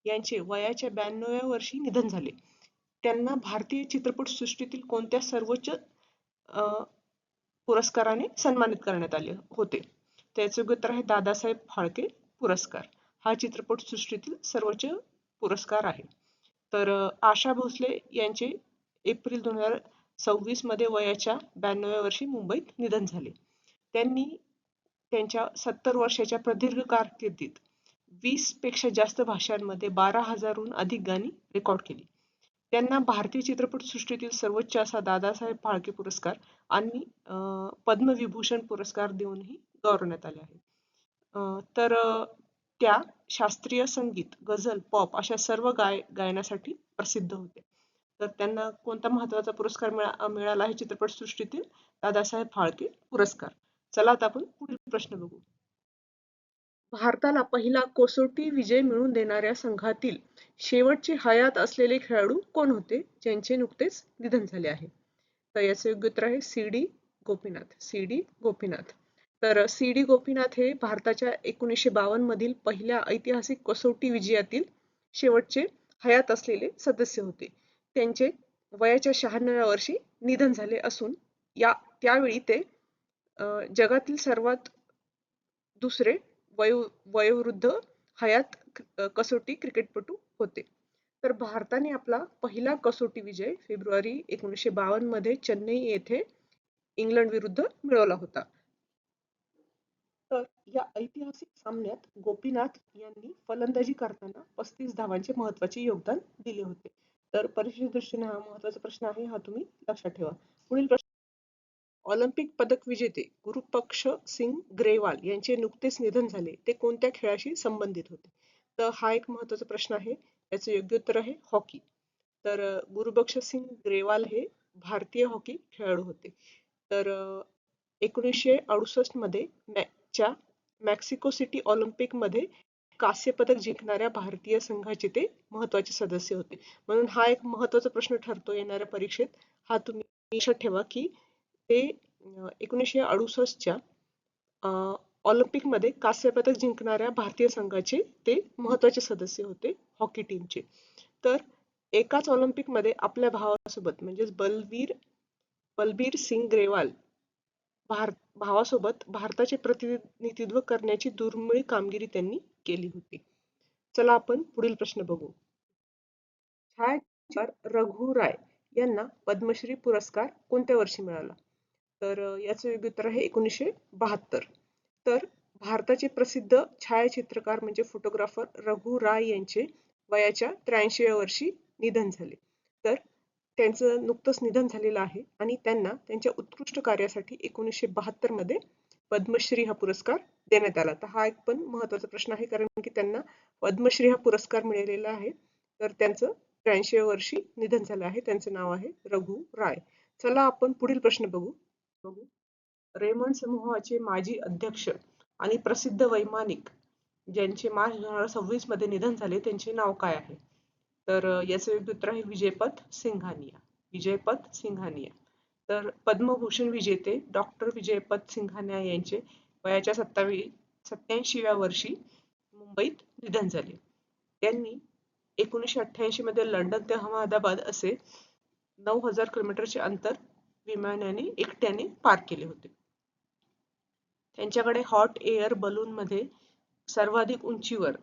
यांचे वयाच्या 92व्या वर्षी निधन झाले. त्यांना भारतीय चित्रपट सृष्टीतील कोणत्या सर्वोच्च पुरस्काराने सन्मानित करण्यात आले होते? त्याचे उत्तर आहे दादासाहेब फाळके पुरस्कार. हा चित्रपट सृष्टीतील सर्वोच्च पुरस्कार आहे. तर आशा भोसले यांचे एप्रिल 2026 मध्ये वयाच्या 92व्या वर्षी मुंबईत निधन झाले. त्यांनी त्यांच्या 70 वर्षाच्या प्रदीर्घ कारकिर्दीत 20 पेक्षा जास्त भाषांमध्ये 12,000हून अधिक गाणी रेकॉर्ड केली. त्यांना भारतीय चित्रपट सृष्टीतील सर्वोच्च असा दादासाहेब फाळके पुरस्कार आणि पद्मविभूषण पुरस्कार देऊनही गौरवण्यात आले आहे. तर त्या शास्त्रीय संगीत, गझल, पॉप अशा सर्व गायनासाठी प्रसिद्ध होते. तर त्यांना कोणता महत्त्वाचा पुरस्कार मिळाला आहे चित्रपट सृष्टीतील? दादासाहेब फाळके पुरस्कार. चला आता आपण पुढील प्रश्न बघू. भारताला पहिला कसोटी विजय मिळवून देणाऱ्या संघातील शेवटचे हयात असलेले खेळाडू कोण होते, ज्यांचे नुकतेच निधन झाले आहे? तर याचे योग्य उत्तर आहे CD गोपीनाथ. तर CD गोपीनाथ हे भारताच्या 1952 मधील पहिल्या ऐतिहासिक कसोटी विजयातील शेवटचे हयात असलेले सदस्य होते. त्यांचे वयाच्या 96व्या वर्षी निधन झाले असून त्यावेळी ते जगातील सर्वात दुसरे वयोवृद्ध हयात कसोटी क्रिकेटपटू होते. तर भारताने आपला पहिला कसोटी विजय फेब्रुवारी 1952 मध्ये चेन्नई येथे इंग्लंड विरुद्ध मिळवला होता. तर या ऐतिहासिक सामन्यात गोपीनाथ यांनी फलंदाजी करताना 35 धावांचे महत्त्वाचे योगदान दिले होते. तर परीक्षेच्या दृष्टीने हा महत्त्वाचा प्रश्न आहे, हा तुम्ही लक्षात ठेवा. पुढील प्रश्न. ऑलिम्पिक पदक विजेते गुरुबख्श सिंग ग्रेवाल यांचे नुकतेच निधन झाले, ते कोणत्या खेळाशी संबंधित होते? तर हा एक महत्त्वाचा प्रश्न आहे. याचे योग्य उत्तर आहे हॉकी. तर गुरुबख्श सिंग ग्रेवाल हे भारतीय हॉकी खेळाडू होते. तर 1968 मध्ये च्या मेक्सिको सिटी ऑलिम्पिकमध्ये कांस्य पदक जिंकणाऱ्या भारतीय संघाचे ते महत्वाचे सदस्य होते. म्हणून हा एक महत्वाचा प्रश्न ठरतो येणाऱ्या परीक्षेत. हा तुम्ही लक्षात ठेवा की ते 1968च्या ऑलिम्पिकमध्ये कांस्य पदक जिंकणाऱ्या भारतीय संघाचे ते महत्वाचे सदस्य होते हॉकी टीमचे. तर एकाच ऑलिम्पिकमध्ये आपल्या भावासोबत म्हणजेच बलबीर सिंग ग्रेवाल भावासोबत भारताचे प्रतिनिधित्व करण्याची दुर्मिळ कामगिरी त्यांनी केली होती. चला आपण पुढील प्रश्न बघू. छायाचित्रकार रघु राय यांना पद्मश्री पुरस्कार कोणत्या वर्षी मिळाला? तर याचं योग्य उत्तर आहे 1972. तर भारताचे प्रसिद्ध छायाचित्रकार म्हणजे फोटोग्राफर रघु राय यांचे वयाच्या 83व्या वर्षी निधन झाले. तर त्यांचं नुकतंच निधन झालेलं आहे आणि त्यांना त्यांच्या उत्कृष्ट कार्यासाठी 1972 मध्ये पद्मश्री हा पुरस्कार देण्यात आला. तर हा एक पण महत्वाचा प्रश्न आहे कारण की त्यांना पद्मश्री हा पुरस्कार मिळालेला आहे. तर त्यांचं 83व्या वर्षी निधन झालं आहे. त्यांचं नाव आहे रघु राय. चला आपण पुढील प्रश्न बघू. रेमंड समूहाचे माजी अध्यक्ष आणि प्रसिद्ध वैमानिक ज्यांचे मार्च 2026 मध्ये निधन झाले त्यांचे नाव काय आहे? तर याचं योग्य उत्तर आहे विजयपथ सिंघानिया. विजयपथ सिंघानिया. तर पद्मभूषण विजेते डॉक्टर विजयपथ सिंघानिया यांचे वयाच्या 87व्या वर्षी मुंबईत निधन झाले. त्यांनी 1988 मध्ये लंडन ते अहमदाबाद असे 9000 किलोमीटरचे अंतर विमानाने एकट्याने पार केले होते. त्यांच्याकडे हॉट एअर बलून मध्ये सर्वाधिक उंचीवर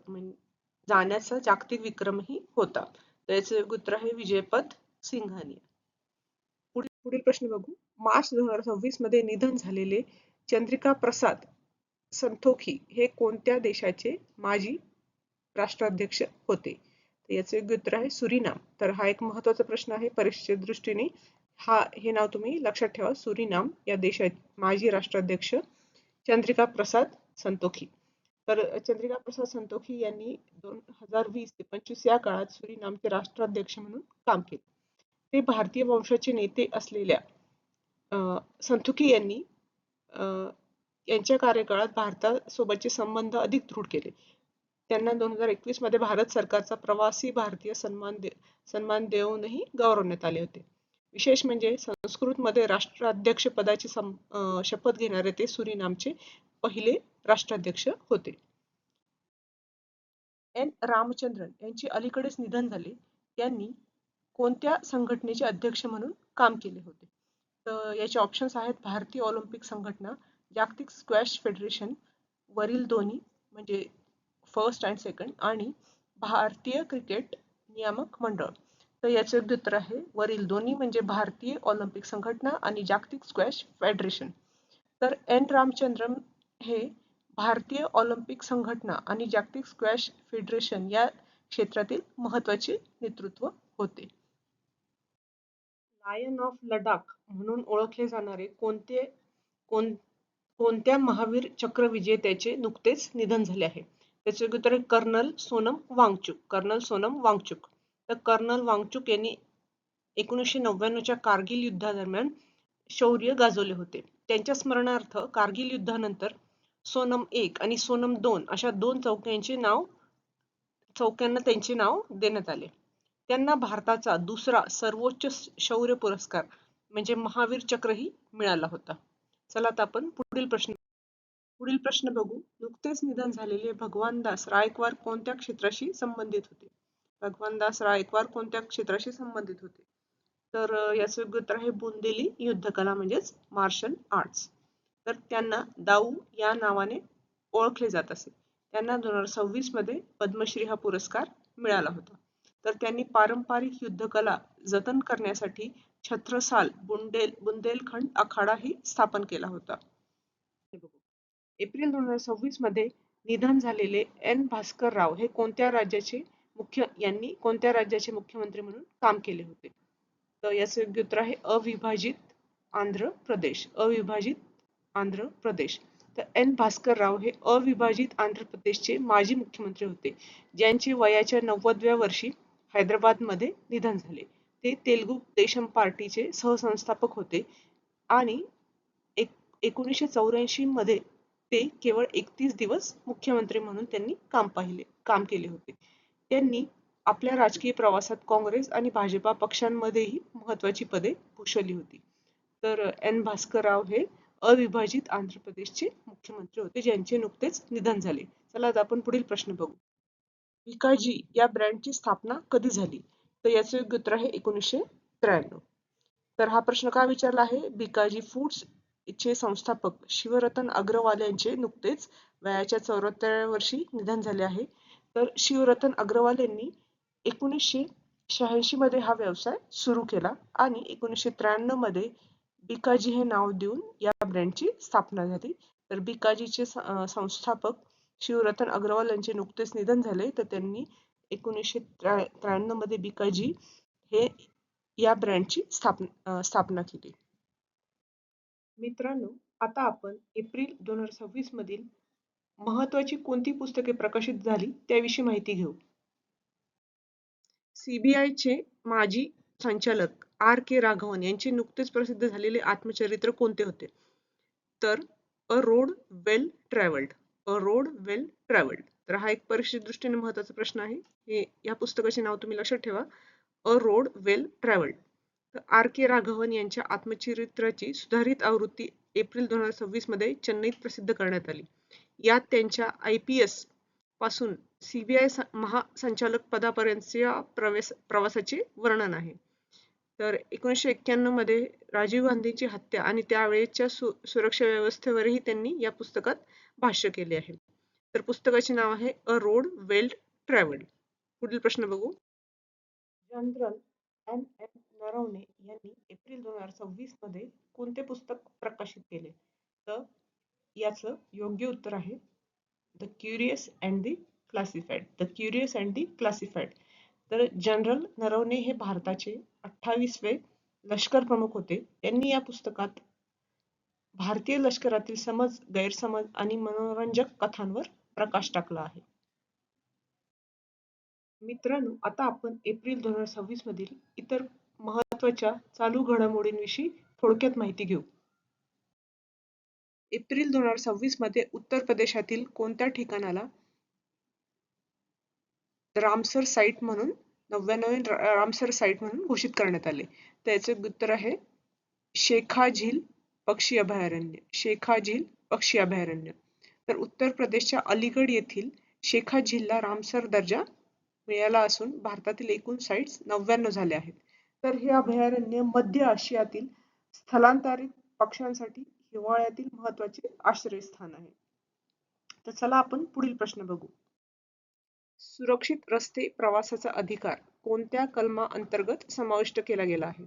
जाण्याचा जागतिक विक्रमही होता. त्याचे योग्य उत्तर आहे विजयपथ सिंघानिया. पुढील प्रश्न बघू. मार्च 2026 मध्ये निधन झालेले चंद्रिका प्रसाद संतोखी हे कोणत्या देशाचे माजी राष्ट्राध्यक्ष होते? याचे योग्य उत्तर आहे सुरिनाम. तर हा एक महत्वाचा प्रश्न आहे परीक्षेच्या दृष्टीने. हे नाव तुम्ही लक्षात ठेवा. सुरिनाम या देशाचे माजी राष्ट्राध्यक्ष चंद्रिका प्रसाद संतोखी. तर चंद्रिका प्रसाद संतोखी यांनी 2020 ते 25 या काळात सुरिनामचे राष्ट्राध्यक्ष म्हणून काम केले. ते भारतीय वंशाचे नेते असलेल्या संतोखी यांनी यांच्या कार्यकाळात भारतासोबतचे संबंध अधिक दृढ केले. त्यांना 2021 मध्ये भारत सरकारचा प्रवासी भारतीय सन्मान देऊनही गौरवण्यात आले होते. विशेष म्हणजे संस्कृतमध्ये राष्ट्राध्यक्ष पदाची शपथ घेणारे ते सुरिनामचे पहिले राष्ट्राध्यक्ष होते. एन रामचंद्रन यांचे अलीकडेच निधन झाले. त्यांनी कोणत्या संघटनेचे अध्यक्ष म्हणून काम केले होते? तर याचे ऑप्शन्स आहेत भारतीय ऑलिम्पिक संघटना, जागतिक स्क्वॅश फेडरेशन, वरील दोन्ही म्हणजे फर्स्ट अँड सेकंड आणि भारतीय क्रिकेट नियामक मंडळ. तर याचे योग्य उत्तर आहे वरील दोन्ही म्हणजे भारतीय ऑलिम्पिक संघटना आणि जागतिक स्क्वॅश फेडरेशन. तर एन रामचंद्रन हे भारतीय ऑलिम्पिक संघटना आणि जागतिक स्क्वॅश फेडरेशन या क्षेत्रातील महत्वाचे नेतृत्व होते. लायन ऑफ लडाख म्हणून ओळखले जाणारे कोणत्या महावीर चक्र विजेत्याचे नुकतेच निधन झाले आहे? त्याचे उत्तर आहे कर्नल सोनम वांगचुक. कर्नल सोनम वांगचुक. तर कर्नल वांगचुक यांनी 1999च्या कारगिल युद्धादरम्यान शौर्य गाजवले होते. त्यांच्या स्मरणार्थ कारगिल युद्धानंतर सोनम 1 आणि सोनम 2 अशा दोन चौक्यांना त्यांचे नाव देण्यात आले. त्यांना भारताचा दुसरा सर्वोच्च शौर्य पुरस्कार म्हणजे महावीर चक्रही मिळाला होता. चला आता आपण पुढील प्रश्न बघू. नुकतेच निधन झालेले भगवानदास रायकवार कोणत्या क्षेत्राशी संबंधित होते? भगवानदास रायकवार कोणत्या क्षेत्राशी संबंधित होते? तर याचं योग्य उत्तर आहे बुंदेली युद्धकला म्हणजेच मार्शल आर्ट्स. तर त्यांना दाऊ या नावाने ओळखले जात असे. त्यांना 2026 मध्ये पद्मश्री हा पुरस्कार मिळाला होता. तर त्यांनी पारंपरिक युद्धकला जतन करण्यासाठी छत्रसाल बुंदेलखंड आखाडा ही स्थापन केला होता. एप्रिल 2026 मध्ये निधन झालेले एन भास्कर राव हे कोणत्या राज्याचे मुख्यमंत्री म्हणून काम केले होते? तर याचे योग्य उत्तर आहे अविभाजित आंध्र प्रदेश. अविभाजित आंध्र प्रदेश. तर एन भास्कर राव हे अविभाजित आंध्र प्रदेशचे माजी मुख्यमंत्री होते, ज्यांचे वयाच्या 90व्या वर्षी हैदराबादमध्ये निधन झाले. ते तेलुगू देशम पार्टीचे सहसंस्थापक होते आणि 1984 मध्ये ते केवळ 31 दिवस मुख्यमंत्री म्हणून त्यांनी काम केले होते. त्यांनी आपल्या राजकीय प्रवासात काँग्रेस आणि भाजपा पक्षांमध्येही महत्वाची पदे भूषवली होती. तर एन भास्करराव हे अविभाजित आंध्र प्रदेशचे मुख्यमंत्री होते, ज्यांचे नुकतेच निधन झाले. चला आता आपण पुढील प्रश्न बघू. भिकाजी या ब्रँडची स्थापना कधी झाली? तर याचे योग्य उत्तर आहे 1993. तर हा प्रश्न का विचारला आहे? भिकाजी फूड्स चे संस्थापक शिवरतन अग्रवाल यांचे नुकतेच वयाच्या 74व्या वर्षी निधन झाले आहे. तर शिवरतन अग्रवाल यांनी 1986 मध्ये हा व्यवसाय सुरू केला आणि 1993 मध्ये भिकाजी हे नाव देऊन या ब्रँडची स्थापना झाली. तर भिकाजीचे संस्थापक शिवरतन अग्रवाल यांचे नुकतेच निधन झाले, तर त्यांनी 1993 मध्ये भिकाजी हे या ब्रँडची स्थापना केली. मित्रांनो, आता आपण एप्रिल 2026 मधील महत्वाची कोणती पुस्तके प्रकाशित झाली त्याविषयी माहिती घेऊ. सीबीआयचे माजी संचालक आर के राघवन यांचे नुकतेच प्रसिद्ध झालेले आत्मचरित्र कोणते होते? तर अ रोड वेल ट्रॅव्हल्ड. अ रोड वेल ट्रॅव्हल्ड. तर हा एक परीक्षेच्या दृष्टीने महत्वाचा प्रश्न आहे. हे या पुस्तकाचे नाव तुम्ही लक्षात ठेवा. अ रोड वेल ट्रॅव्हल्ड. तर आर के राघवन यांच्या आत्मचरित्राची सुधारित आवृत्ती एप्रिल 2026 मध्ये चेन्नईत प्रसिद्ध करण्यात आली. यात त्यांच्या IPS पासून सीबीआय महासंचालक पदापर्यंतच्या प्रवासाचे वर्णन आहे. तर 1991 मध्ये राजीव गांधींची हत्या आणि त्यावेळेच्या सुरक्षा व्यवस्थेवरही त्यांनी या पुस्तकात भाष्य केले आहे. तर पुस्तकाचे नाव आहे अ रोड वेल ट्रॅव्हल्ड. पुढील प्रश्न बघू. जनरल NM नरवणे यांनी एप्रिल 2026 मध्ये कोणते पुस्तक प्रकाशित केले? तर याचं योग्य उत्तर आहे the curious and the classified. The curious and the classified. तर जनरल नरवणे हे भारताचे 28वे लष्कर प्रमुख होते. त्यांनी या पुस्तकात भारतीय लष्करातील समज, गैरसमज आणि मनोरंजक कथांवर प्रकाश टाकला आहे. मित्रांनो, आता आपण एप्रिल 2026 मधील इतर महत्वाच्या चालू घडामोडींविषयी थोडक्यात माहिती घेऊ. एप्रिल 2026 मध्ये उत्तर प्रदेशातील कोणत्या ठिकाणाला रामसर साईट म्हणून 99 रामसर साईट म्हणून घोषित करण्यात आले? त्याचे उत्तर आहे शेखा झील पक्षी अभयारण्य. शेखा झील पक्षी अभयारण्य. तर उत्तर प्रदेशच्या अलीगड येथील शेखा झीलला रामसर दर्जा मिळाला असून भारतातील एकूण साईट्स 99 झाल्या आहेत. तर हे अभयारण्य मध्य आशियातील स्थलांतरित पक्ष्यांसाठी हिवाळ्यातील महत्वाचे आश्रयस्थान आहे. तर चला आपण पुढील प्रश्न बघू. सुरक्षित रस्ते प्रवासाचा अधिकार कोणत्या कलमा अंतर्गत समाविष्ट केला गेला आहे?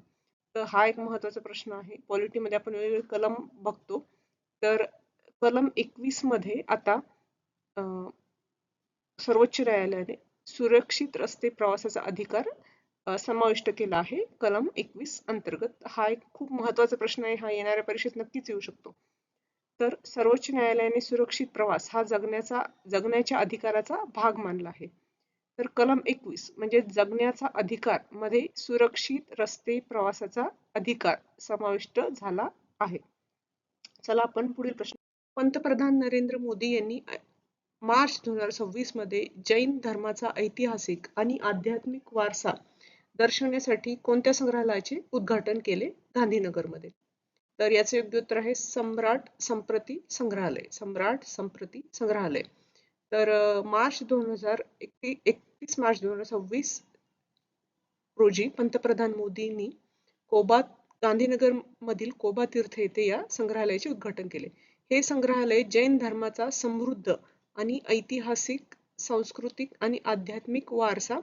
तर हा एक महत्वाचा प्रश्न आहे. पॉलिटीमध्ये आपण वेगवेगळे कलम बघतो. तर कलम 21 मध्ये आता सर्वोच्च न्यायालयाने सुरक्षित रस्ते प्रवासाचा अधिकार समाविष्ट केला आहे कलम 21 अंतर्गत. हा एक खूप महत्वाचा प्रश्न आहे. हा येणाऱ्या परीक्षेत नक्कीच येऊ शकतो. तर सर्वोच्च न्यायालयाने सुरक्षित प्रवास हा जगण्याच्या अधिकाराचा भाग मानला आहे. तर कलम 21 म्हणजे जगण्याचा अधिकार मध्ये सुरक्षित रस्ते प्रवासाचा अधिकार समाविष्ट झाला आहे. चला आपण पुढील प्रश्न. पंतप्रधान नरेंद्र मोदी यांनी मार्च 2026 मध्ये जैन धर्माचा ऐतिहासिक आणि आध्यात्मिक वारसा दर्शवण्यासाठी कोणत्या संग्रहालयाचे उद्घाटन केले गांधीनगरमध्ये? तर याचे योग्य उत्तर आहे सम्राट संप्रती संग्रहालय. सम्राट संप्रती संग्रहालय. तर 31 मार्च 2026 रोजी पंतप्रधान मोदींनी गांधीनगर मधील कोबा तीर्थ येथे या संग्रहालयाचे उद्घाटन केले. हे संग्रहालय जैन धर्माचा समृद्ध आणि ऐतिहासिक, सांस्कृतिक आणि आध्यात्मिक वारसा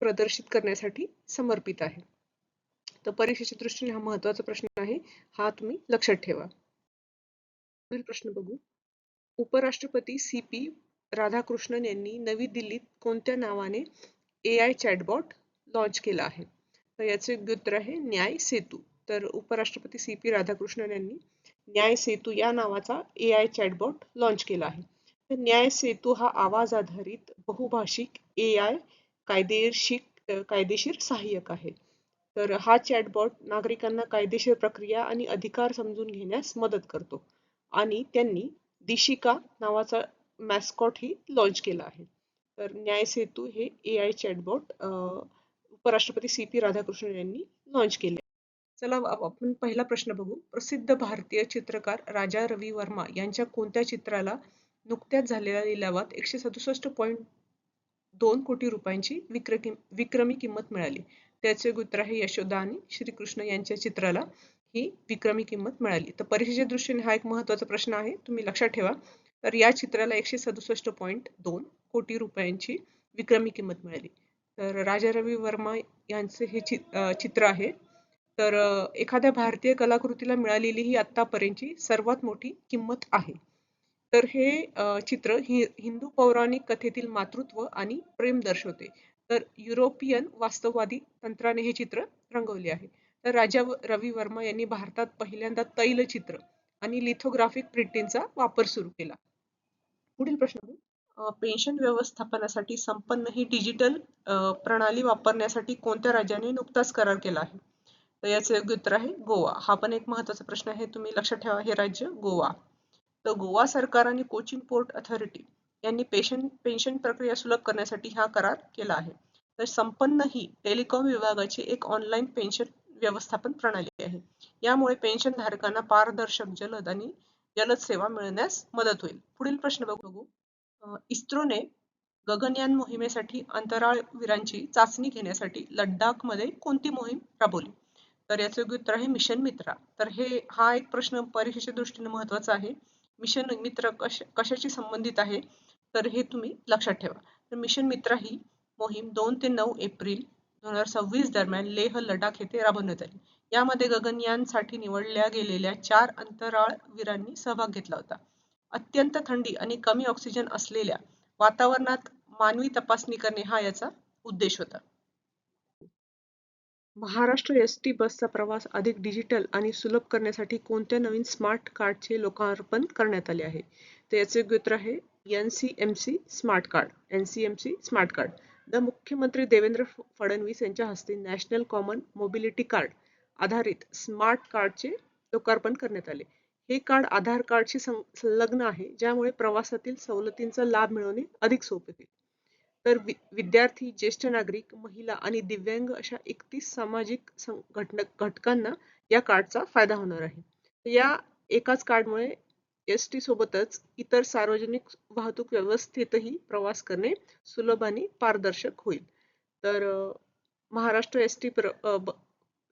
प्रदर्शित करण्यासाठी समर्पित आहे. तर परीक्षेच्या दृष्टीने हा महत्वाचा प्रश्न आहे. हा तुम्ही लक्षात ठेवा. पुढील प्रश्न बघू. उपराष्ट्रपती CP राधाकृष्णन यांनी नवी दिल्लीत कोणत्या नावाने AI चॅटबॉट लॉन्च केला आहे? तर याचे योग्य उत्तर आहे न्याय सेतू. तर उपराष्ट्रपती CP राधाकृष्णन यांनी न्याय सेतू या नावाचा AI चॅटबॉट लॉन्च केला आहे. तर न्याय सेतू हा आवाज आधारित बहुभाषिक AI कायदेशीर सहाय्यक आहे. तर हा चॅटबॉट नागरिकांना कायदेशीर प्रक्रिया आणि अधिकार समजून घेण्यास मदत करतो आणि त्यांनी दिशिका नावाचा मॅस्कॉट ही लॉन्च केला आहे. तर न्याय सेतू हे AI चॅटबॉट उपराष्ट्रपती CP राधाकृष्णन यांनी लॉन्च केले. चला आपण पहिला प्रश्न बघू. प्रसिद्ध भारतीय चित्रकार राजा रवी वर्मा यांच्या कोणत्या चित्राला नुकत्याच झालेल्या लिलावात 167.2 कोटी रुपयांची विक्रमी किंमत मिळाली? त्याचे उत्तर आहे यशोदा आणि श्रीकृष्ण यांच्या चित्राला ही विक्रमी किंमत मिळाली. तर परीक्षेच्या दृष्टीने हा एक महत्त्वाचा प्रश्न आहे, तुम्ही लक्षात ठेवा. तर या चित्राला 167.2 कोटी रुपयांची विक्रमी किंमत मिळाली. तर राजा रवी वर्मा यांचे हे चित्र आहे. तर एखाद्या भारतीय कलाकृतीला मिळालेली ही आतापर्यंतची सर्वात मोठी किंमत आहे. तर हे चित्र हिंदू पौराणिक कथेतील मातृत्व आणि प्रेम दर्शवते. तर युरोपियन वास्तववादी तंत्राने हे चित्र रंगवले आहे. तर राजा रवी वर्मा यांनी भारतात पहिल्यांदा तैलचित्र आणि लिथोग्राफिक प्रिंटिंगचा वापर सुरू केला. पुढील प्रश्न, पेन्शन व्यवस्थापनासाठी संपन्न ही डिजिटल प्रणाली वापरण्यासाठी कोणत्या राज्याने नुकताच करार केला आहे? तर याचे योग्य उत्तर आहे गोवा. हा पण एक महत्त्वाचा प्रश्न आहे, तुम्ही लक्षात ठेवा. हे राज्य गोवा. तर गोवा सरकार आणि कोचीन पोर्ट अथॉरिटी यांनी पेन्शन प्रक्रिया सुलभ करण्यासाठी हा करार केला आहे. तर संपन्न ही टेलिकॉम विभागाची एक ऑनलाईन पेन्शन व्यवस्थापन प्रणाली आहे. यामुळे पेन्शन धारकांना पारदर्शक, जलद आणि जलद सेवा मिळण्यास मदत होईल. पुढील प्रश्न बघू. इस्रोने गगनयान मोहिमेसाठी अंतराळवीरांची चाचणी घेण्यासाठी लडाखमध्ये कोणती मोहीम राबवली? तर याचे योग्य उत्तर आहे मिशन मित्रा. तर हा एक प्रश्न परीक्षेच्या दृष्टीने महत्त्वाचा आहे. मिशन मित्र कशाशी संबंधित आहे, तर हे तुम्ही लक्षात ठेवा. तर मिशन मित्रा ही मोहीम 2 ते 9 एप्रिल 2026 दरम्यान लेह लडाख येथे राबवण्यात आली. यामध्ये गगनयानसाठी निवडल्या गेलेल्या 4 अंतराळवीरांनी सहभाग घेतला होता. अत्यंत थंडी आणि कमी ऑक्सिजन असलेल्या वातावरणात मानवी तपासणी करणे हा याचा उद्देश होता. महाराष्ट्र एसटी बसचा प्रवास अधिक डिजिटल आणि सुलभ करण्यासाठी कोणत्या नवीन स्मार्ट कार्डचे लोकार्पण करण्यात आले आहे? तर याचे योग्य उत्तर आहे NCMC smart card. NCMC smart card. The मुख्यमंत्री देवेंद्र फडणवीस यांच्या हस्ते नॅशनल कॉमन मोबिलिटी कार्ड आधारित स्मार्ट कार्डचे लोकार्पण करण्यात आले. हे कार्ड आधार कार्डशी संलग्न आहे, ज्यामुळे प्रवासातील सवलतींचा लाभ मिळवणे अधिक सोपे होईल. तर विद्यार्थी, ज्येष्ठ नागरिक, महिला आणि दिव्यांग अशा 31 सामाजिक घटकांना या कार्डचा फायदा होणार आहे. या एकाच कार्डमुळे एसटी सोबतच इतर सार्वजनिक वाहतूक व्यवस्थेतही प्रवास करणे सुलभ आणि पारदर्शक होईल. तर महाराष्ट्र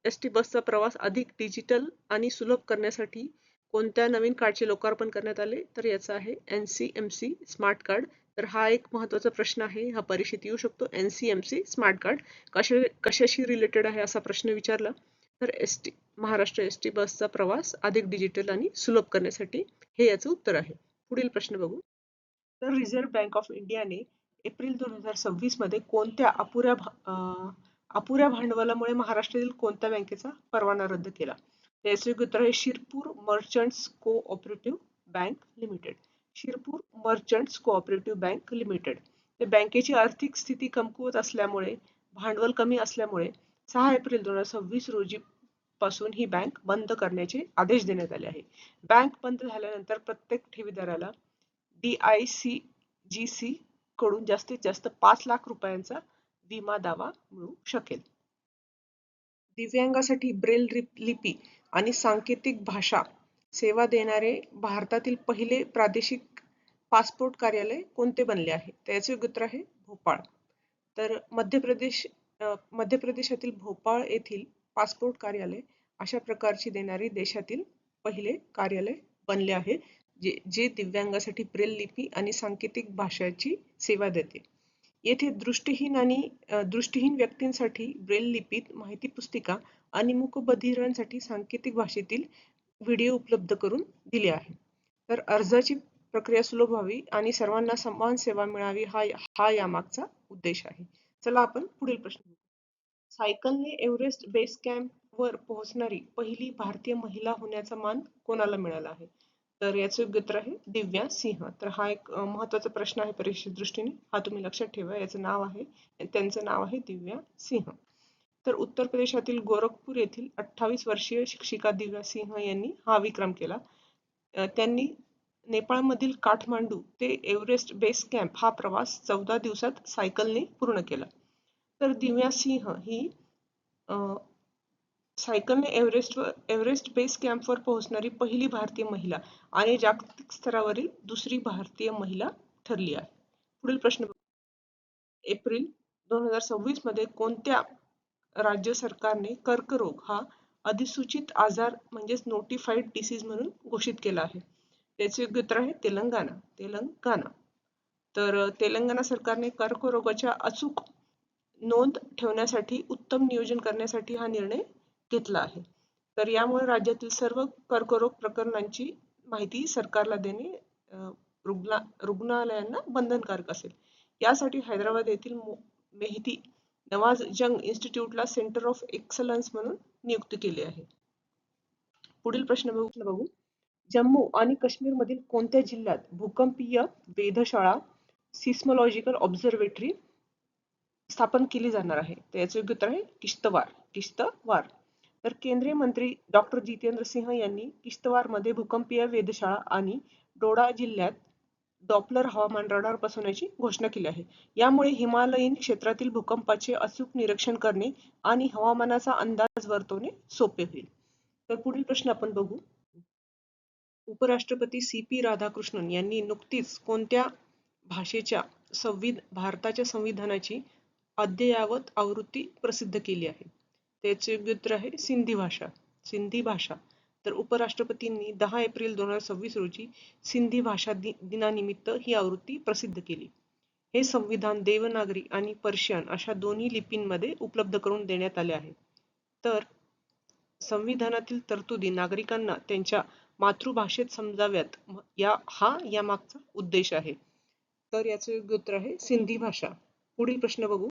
एसटी बसचा प्रवास अधिक डिजिटल आणि सुलभ करण्यासाठी कोणत्या नवीन कार्डचे लोकार्पण करण्यात आले? तर याचा आहे NCMC स्मार्ट कार्ड. तर हा एक महत्त्वाचा प्रश्न आहे, हा परीक्षेत येऊ शकतो. NCMC स्मार्ट कार्ड कशाशी रिलेटेड आहे असा प्रश्न विचारला तर महाराष्ट्र एसटी बसचा प्रवास अधिक डिजिटल आणि सुलभ करण्यासाठी हे याचं उत्तर आहे. पुढील प्रश्न बघू. तर रिझर्व्ह बँक ऑफ इंडियाने एप्रिल 2026 मध्ये कोणत्या अपुऱ्या भांडवलामुळे महाराष्ट्रातील कोणत्या बँकेचा परवाना रद्द केला? याचे योग्य उत्तर आहे Shirpur merchants cooperative bank limited. Shirpur merchants cooperative bank limited. बँकेची आर्थिक स्थिती कमकुवत असल्यामुळे, भांडवल कमी असल्यामुळे 6 एप्रिल 2026 रोजी पासून ही बँक बंद करण्याचे आदेश देण्यात आले आहे. बँक बंद झाल्यानंतर प्रत्येक ठेवीदाराला DICGC कडून जास्तीत जास्त 5 लाख रुपयांचा विमा दावा मिळू शकेल. दिव्यांगासाठी ब्रेल लिपी आणि सांकेतिक भाषा सेवा देणारे भारतातील पहिले प्रादेशिक पासपोर्ट कार्यालय कोणते बनले आहे? त्याचे उत्तर आहे भोपाळ. तर मध्य प्रदेशातील भोपाळ येथील पासपोर्ट कार्यालय अशा प्रकारची देणारी देशातील पहिले कार्यालय बनले आहे, जे दिव्यांगासाठी ब्रेल लिपी आणि सांकेतिक भाषाची सेवा देते. येथे दृष्टीहीन व्यक्तींसाठी ब्रेल लिपीत माहिती पुस्तिका आणि मूकबधिरांसाठी सांकेतिक भाषेतील व्हिडिओ उपलब्ध करून दिले आहे. तर अर्जाची प्रक्रिया सुलभ व्हावी आणि सर्वांना समान सेवा मिळावी हा यामागचा उद्देश आहे. चला आपण पुढील प्रश्न बघू. सायकलने एव्हरेस्ट बेस कॅम्प वर पोहोचणारी पहिली भारतीय महिला होण्याचा मान कोणाला मिळाला आहे? तर याचे योग्य उत्तर आहे दिव्या सिंह. तर हा एक महत्त्वाचा प्रश्न आहे परीक्षेच्या दृष्टीने, हा तुम्ही लक्षात ठेवा. त्यांचं नाव आहे दिव्या सिंह. तर उत्तर प्रदेशातील गोरखपूर येथील 28 वर्षीय शिक्षिका दिव्या सिंह यांनी हा विक्रम केला. त्यांनी नेपाळमधील काठमांडू ते एव्हरेस्ट बेस कॅम्प हा प्रवास 14 दिवसात सायकलने पूर्ण केला. तर दिव्या सिंह ही सायकलने एव्हरेस्ट बेस कॅम्पवर पोहोचणारी पहिली भारतीय महिला आणि जागतिक स्तरावरील दुसरी भारतीय महिला ठरली आहे. पुढील प्रश्न एप्रिल 2026 मध्ये कोणत्या राज्य सरकारने कर्करोग हा अधिसूचित आजार म्हणजेच नोटिफाईड डिसीज म्हणून घोषित केला आहे? त्याचे योग्य उत्तर आहे तेलंगणा. तर तेलंगणा सरकारने कर्करोगाच्या अचूक नोंद ठेवण्यासाठी उत्तम नियोजन करण्यासाठी हा निर्णय घेतला आहे. तर यामुळे राज्यातील सर्व कर्करोग प्रकरणांची माहिती सरकारला देणे रुग्णालयांना बंधनकारक असेल. यासाठी हैदराबाद येथील मेहदी नवाज जंग इन्स्टिट्यूटला सेंटर ऑफ एक्सलन्स म्हणून नियुक्त केले आहे. पुढील प्रश्न बघू. जम्मू आणि काश्मीर मधील कोणत्या जिल्ह्यात भूकंपीय वेधशाळा सिस्मोलॉजिकल ऑब्झर्वेटरी स्थापन केली जाणार आहे? तर याचे योग्य उत्तर आहे किश्तवार. तर केंद्रीय मंत्री डॉक्टर जितेंद्र सिंह यांनी किश्तवारमध्ये भूकंपीय वेधशाळा आणि डोडा जिल्ह्यात डॉपलर हवामान रडार बसवण्याची घोषणा केली आहे. यामुळे हिमालयीन क्षेत्रातील भूकंपाचे अचूक निरीक्षण करणे आणि हवामानाचा अंदाज वर्तवणे सोपे होईल. तर पुढील प्रश्न आपण बघू. उपराष्ट्रपती सी.पी. राधाकृष्णन यांनी नुकतीच कोणत्या भाषेच्या भारताच्या संविधानाची अद्ययावत आवृत्ती प्रसिद्ध केली आहे? त्याचे योग्य उत्तर आहे सिंधी भाषा. तर उपराष्ट्रपतींनी 10 एप्रिल 2026 रोजी सिंधी भाषा दिनानिमित्त ही आवृत्ती प्रसिद्ध केली. हे संविधान देवनागरी आणि पर्शियन अशा दोन्ही लिपींमध्ये उपलब्ध करून देण्यात आले आहे. तर संविधानातील तरतुदी नागरिकांना त्यांच्या मातृभाषेत समजाव्यात या मागचा उद्देश आहे. तर याचे योग्य उत्तर आहे सिंधी भाषा. पुढील प्रश्न बघू.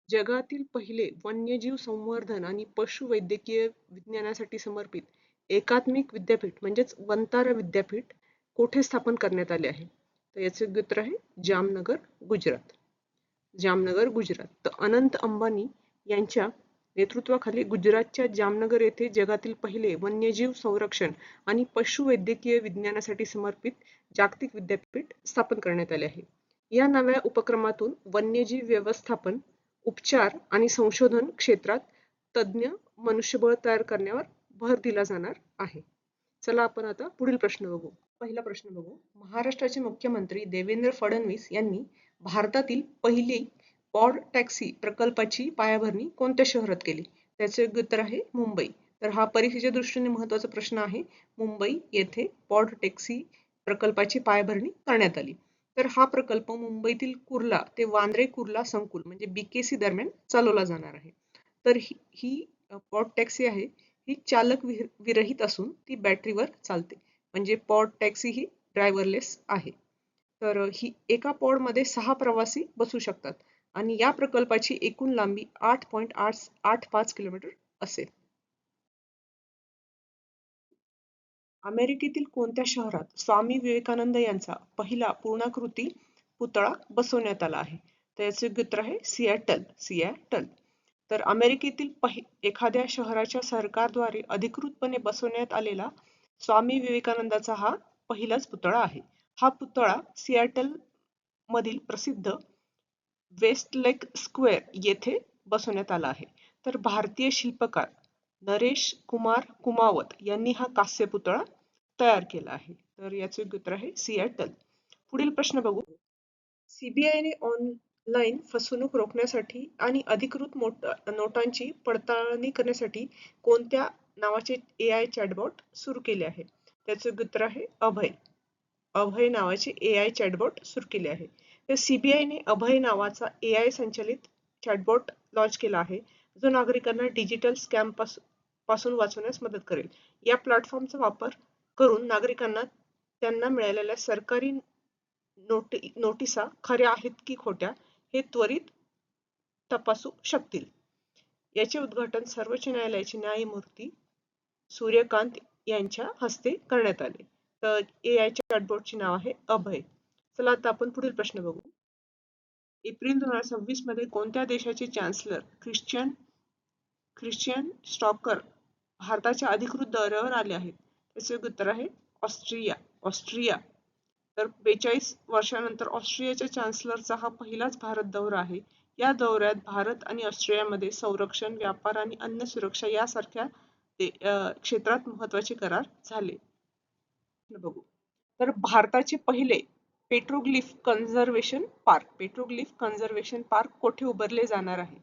जगातील पहिले वन्यजीव संवर्धन आणि पशुवैद्यकीय विज्ञानासाठी समर्पित एकात्मिक विद्यापीठ म्हणजेच वंतारा विद्यापीठ कोठे स्थापन करण्यात आले आहे? तर याचे योग्य उत्तर आहे जामनगर, गुजरात. तर अनंत अंबानी यांच्या नेतृत्वाखाली गुजरातच्या जामनगर येथे जगातील पहिले वन्यजीव संरक्षण आणि पशुवैद्यकीय विज्ञानासाठी समर्पित जागतिक विद्यापीठ स्थापन करण्यात आले आहे. या नव्या उपक्रमातून वन्यजीव व्यवस्थापन, उपचार आणि संशोधन क्षेत्रात तज्ञ मनुष्यबळ तयार करण्यावर भर दिला जाणार आहे. चला आपण आता पुढील प्रश्न बघू. पहिला प्रश्न बघू. महाराष्ट्राचे मुख्यमंत्री देवेंद्र फडणवीस यांनी भारतातील पहिली पॉड टॅक्सी प्रकल्पाची पायाभरणी कोणत्या शहरात केली? त्याचे योग्य उत्तर आहे मुंबई. तर हा परीक्षेच्या दृष्टीने महत्त्वाचा प्रश्न आहे. मुंबई येथे पॉड टॅक्सी प्रकल्पाची पायाभरणी करण्यात आली. तर हा प्रकल्प मुंबईतील कुर्ला ते वांद्रे कुर्ला संकुल म्हणजे BKC दरम्यान चालवला जाणार आहे. तर ही पॉड टॅक्सी आहे ही चालक विरहित असून ती बॅटरीवर चालते. म्हणजे पॉड टॅक्सी ही ड्रायव्हरलेस आहे. तर ही एका पॉडमध्ये 6 प्रवासी बसू शकतात आणि या प्रकल्पाची एकूण लांबी 8.85 किलोमीटर असेल. अमेरिकेतील कोणत्या शहरात स्वामी विवेकानंद यांचा पहिला पूर्णाकृती पुतळा बसवण्यात आला आहे? तर याचे योग्य उत्तर आहे सिॲटल. तर अमेरिकेतील एखाद्या शहराच्या सरकारद्वारे अधिकृतपणे बसवण्यात आलेला स्वामी विवेकानंदाचा हा पहिलाच पुतळा आहे. हा पुतळा सिॲटल मधील प्रसिद्ध वेस्टलेक स्क्वेअर येथे बसवण्यात आला आहे. तर भारतीय शिल्पकार नरेश कुमार कुमावत यांनी हा कास्य पुतळा तयार केला आहे. तर याचे योग्य उत्तर आहे सिॲटल. पुढील प्रश्न बघू. CBI ने ऑनलाईन फसवणूक रोखण्यासाठी आणि अधिकृत नोटांची पडताळणी करण्यासाठी कोणत्या नावाचे AI चॅटबॉट सुरू केले आहे? त्याचे योग्य उत्तर आहे अभय नावाचे AI चॅटबॉट सुरू केले आहे. तर CBI ने अभय नावाचा AI संचलित चॅटबॉट लॉन्च केला आहे जो नागरिकांना डिजिटल स्कॅम पासून वाचवण्यास मदत करेल. या प्लॅटफॉर्मचा वापर करून नागरिकांना त्यांना मिळालेल्या सरकारी नोटिसा खऱ्या आहेत की खोट्या हे त्वरित तपासू शकतील. याचे उद्घाटन सर्वोच्च न्यायालयाचे न्यायमूर्ती सूर्यकांत यांच्या हस्ते करण्यात आले. तर AI चॅटबॉटचे नाव आहे अभय. चला आता आपण पुढील प्रश्न बघू. एप्रिल 2026 मध्ये कोणत्या देशाचे चान्सलर ख्रिश्चियन स्टॉकर भारताच्या अधिकृत दौऱ्यावर आले आहेत? त्याचे उत्तर आहे ऑस्ट्रिया. ऑस्ट्रिया. तर 42 वर्षानंतर ऑस्ट्रियाच्या चान्सलरचा हा पहिलाच भारत दौरा आहे. या दौऱ्यात भारत आणि ऑस्ट्रियामध्ये संरक्षण, व्यापार आणि अन्न सुरक्षा यासारख्या क्षेत्रात महत्त्वाचे करार झाले. बघू. तर भारताचे पहिले पेट्रोग्लिफ कन्झर्वेशन पार्क कोठे उभारले जाणार आहे?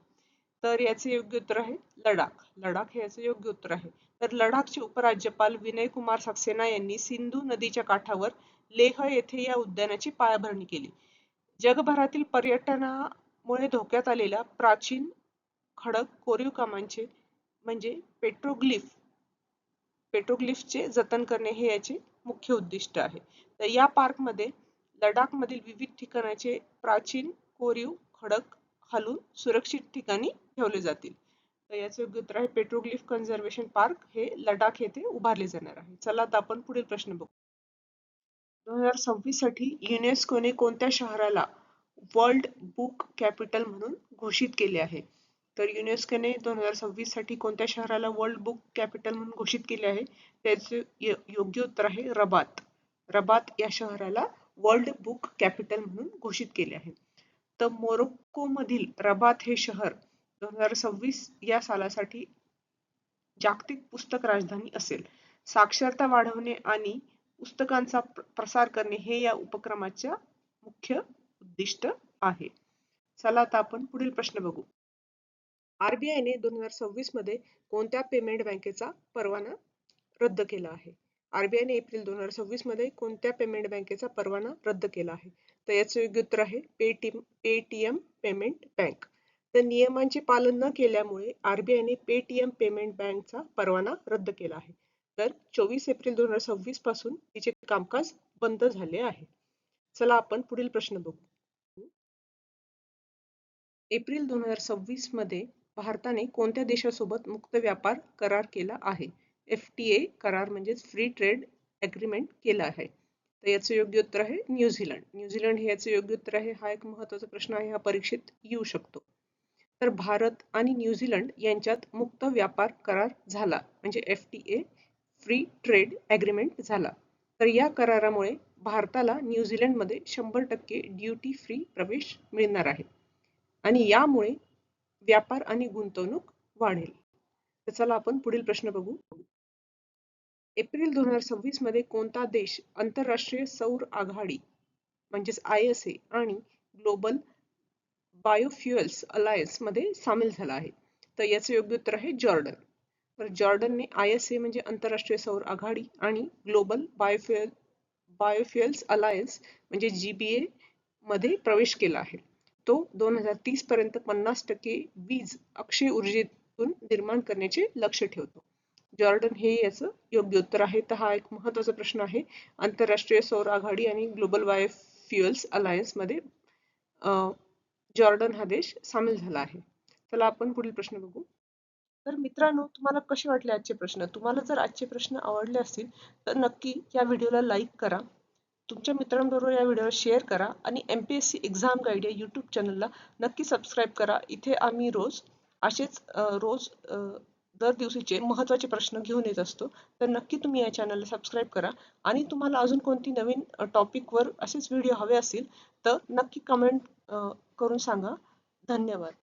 तर याचे योग्य उत्तर आहे लडाख. लडाख हे याचे योग्य उत्तर आहे. तर लडाखचे उपराज्यपाल विनय कुमार सक्सेना यांनी सिंधू नदीच्या काठावर लेह येथे या उद्यानाची पायाभरणी केली. जगभरातील पर्यटनामुळे धोक्यात आलेल्या प्राचीन खडक कोरीव कामांचे म्हणजे पेट्रोग्लिफचे जतन करणे हे याचे मुख्य उद्दिष्ट आहे. तर या पार्कमध्ये लडाखमधील विविध ठिकाणाचे प्राचीन कोरीव खडक हलवून सुरक्षित ठिकाणी ठेवले जातील. तर याचे योग्य उत्तर आहे पेट्रोग्लिफ कन्झर्वेशन पार्क हे लडाख येथे उभारले जाणार आहे. चला आता आपण पुढील प्रश्न बघू. 2026 साठी युनेस्कोने कोणत्या शहराला वर्ल्ड बुक कॅपिटल म्हणून घोषित केले आहे? तर युनेस्कोने 2026 साठी कोणत्या शहराला वर्ल्ड बुक कॅपिटल म्हणून घोषित केले आहे? त्याचे योग्य उत्तर आहे रबात. रबात या शहराला वर्ल्ड बुक कॅपिटल म्हणून घोषित केले आहे. तर मोरोक्को मधील रबात हे शहर 2026 या सालासाठी जागतिक पुस्तक राजधानी असेल. साक्षरता वाढवणे आणि पुस्तकांचा प्रसार करणे हे या उपक्रमाच्या मुख्य उद्दिष्ट आहे. चला आता आपण पुढील प्रश्न बघू. आरबीआयने 2026 मध्ये कोणत्या पेमेंट बँकेचा परवाना रद्द केला आहे? आरबीआयने एप्रिल 2026 मध्ये कोणत्या पेमेंट बँकेचा परवाना रद्द केला आहे? तर याचे योग्य उत्तर आहे पेटीएम पेमेंट बँक. तर नियमांचे पालन न केल्यामुळे आरबीआयने पेटीएम पेमेंट बँकचा परवाना रद्द केला आहे. तर 24 एप्रिल 2026 पासून तिचे कामकाज बंद झाले आहे. चला आपण पुढील प्रश्न बघू. एप्रिल 2026 मध्ये भारताने कोणत्या देशासोबत मुक्त व्यापार करार केला आहे? FTA करार म्हणजेच फ्री ट्रेड ॲग्रीमेंट केला आहे. तर याचे योग्य उत्तर आहे न्यूझीलंड. न्यूझीलंड हे याचे योग्य उत्तर आहे. हा एक महत्त्वाचा प्रश्न आहे, हा परीक्षेत येऊ शकतो. तर भारत आणि न्यूझीलंड यांच्यात मुक्त व्यापार करार झाला म्हणजे FTA फ्री ट्रेड ॲग्रीमेंट झाला. तर या करारामुळे भारताला न्यूझीलंडमध्ये 100% ड्युटी फ्री प्रवेश मिळणार आहे आणि यामुळे व्यापार आणि गुंतवणूक वाढेल. तर चला आपण पुढील प्रश्न बघू. एप्रिल 2026 मध्ये कोणता देश आंतरराष्ट्रीय सौर आघाडी म्हणजेच ISA आणि ग्लोबल बायोफ्युएल्स अलायन्स मध्ये सामील झाला आहे? तर याचे योग्य उत्तर आहे जॉर्डन. तर जॉर्डनने ISA म्हणजे आंतरराष्ट्रीय सौर आघाडी आणि ग्लोबल बायोफ्युएल्स अलायन्स म्हणजे GBA मध्ये प्रवेश केला आहे. तो 2030 पर्यंत 50% वीज अक्षय ऊर्जेतून निर्माण करण्याचे लक्ष्य ठेवतो. जॉर्डन हे याचं योग्य उत्तर आहे. तर हा एक महत्त्वाचा प्रश्न आहे. आंतरराष्ट्रीय सौर आघाडी आणि ग्लोबल बायोफ्युएल्स अलायन्स मध्ये जॉर्डन हा देश सामील झाला आहे. चला आपण पुढील प्रश्न बघू. तर मित्रांनो, तुम्हाला कसे वाटले आजचे प्रश्न? तुम्हाला जर आजचे प्रश्न आवडले असतील तर नक्की या व्हिडिओला लाईक करा, तुमच्या मित्रांबरोबर या व्हिडिओला शेअर करा आणि MPSC एक्झाम गाईड या यूट्यूब चॅनलला नक्की सबस्क्राईब करा. इथे आम्ही रोज दर दिवशीचे महत्त्वाचे प्रश्न घेऊन येत असतो. तर नक्की तुम्ही या चॅनलला सबस्क्राईब करा आणि तुम्हाला अजून कोणती नवीन टॉपिकवर असेच व्हिडिओ हवे असतील तर नक्की कमेंट करून सांगा. धन्यवाद.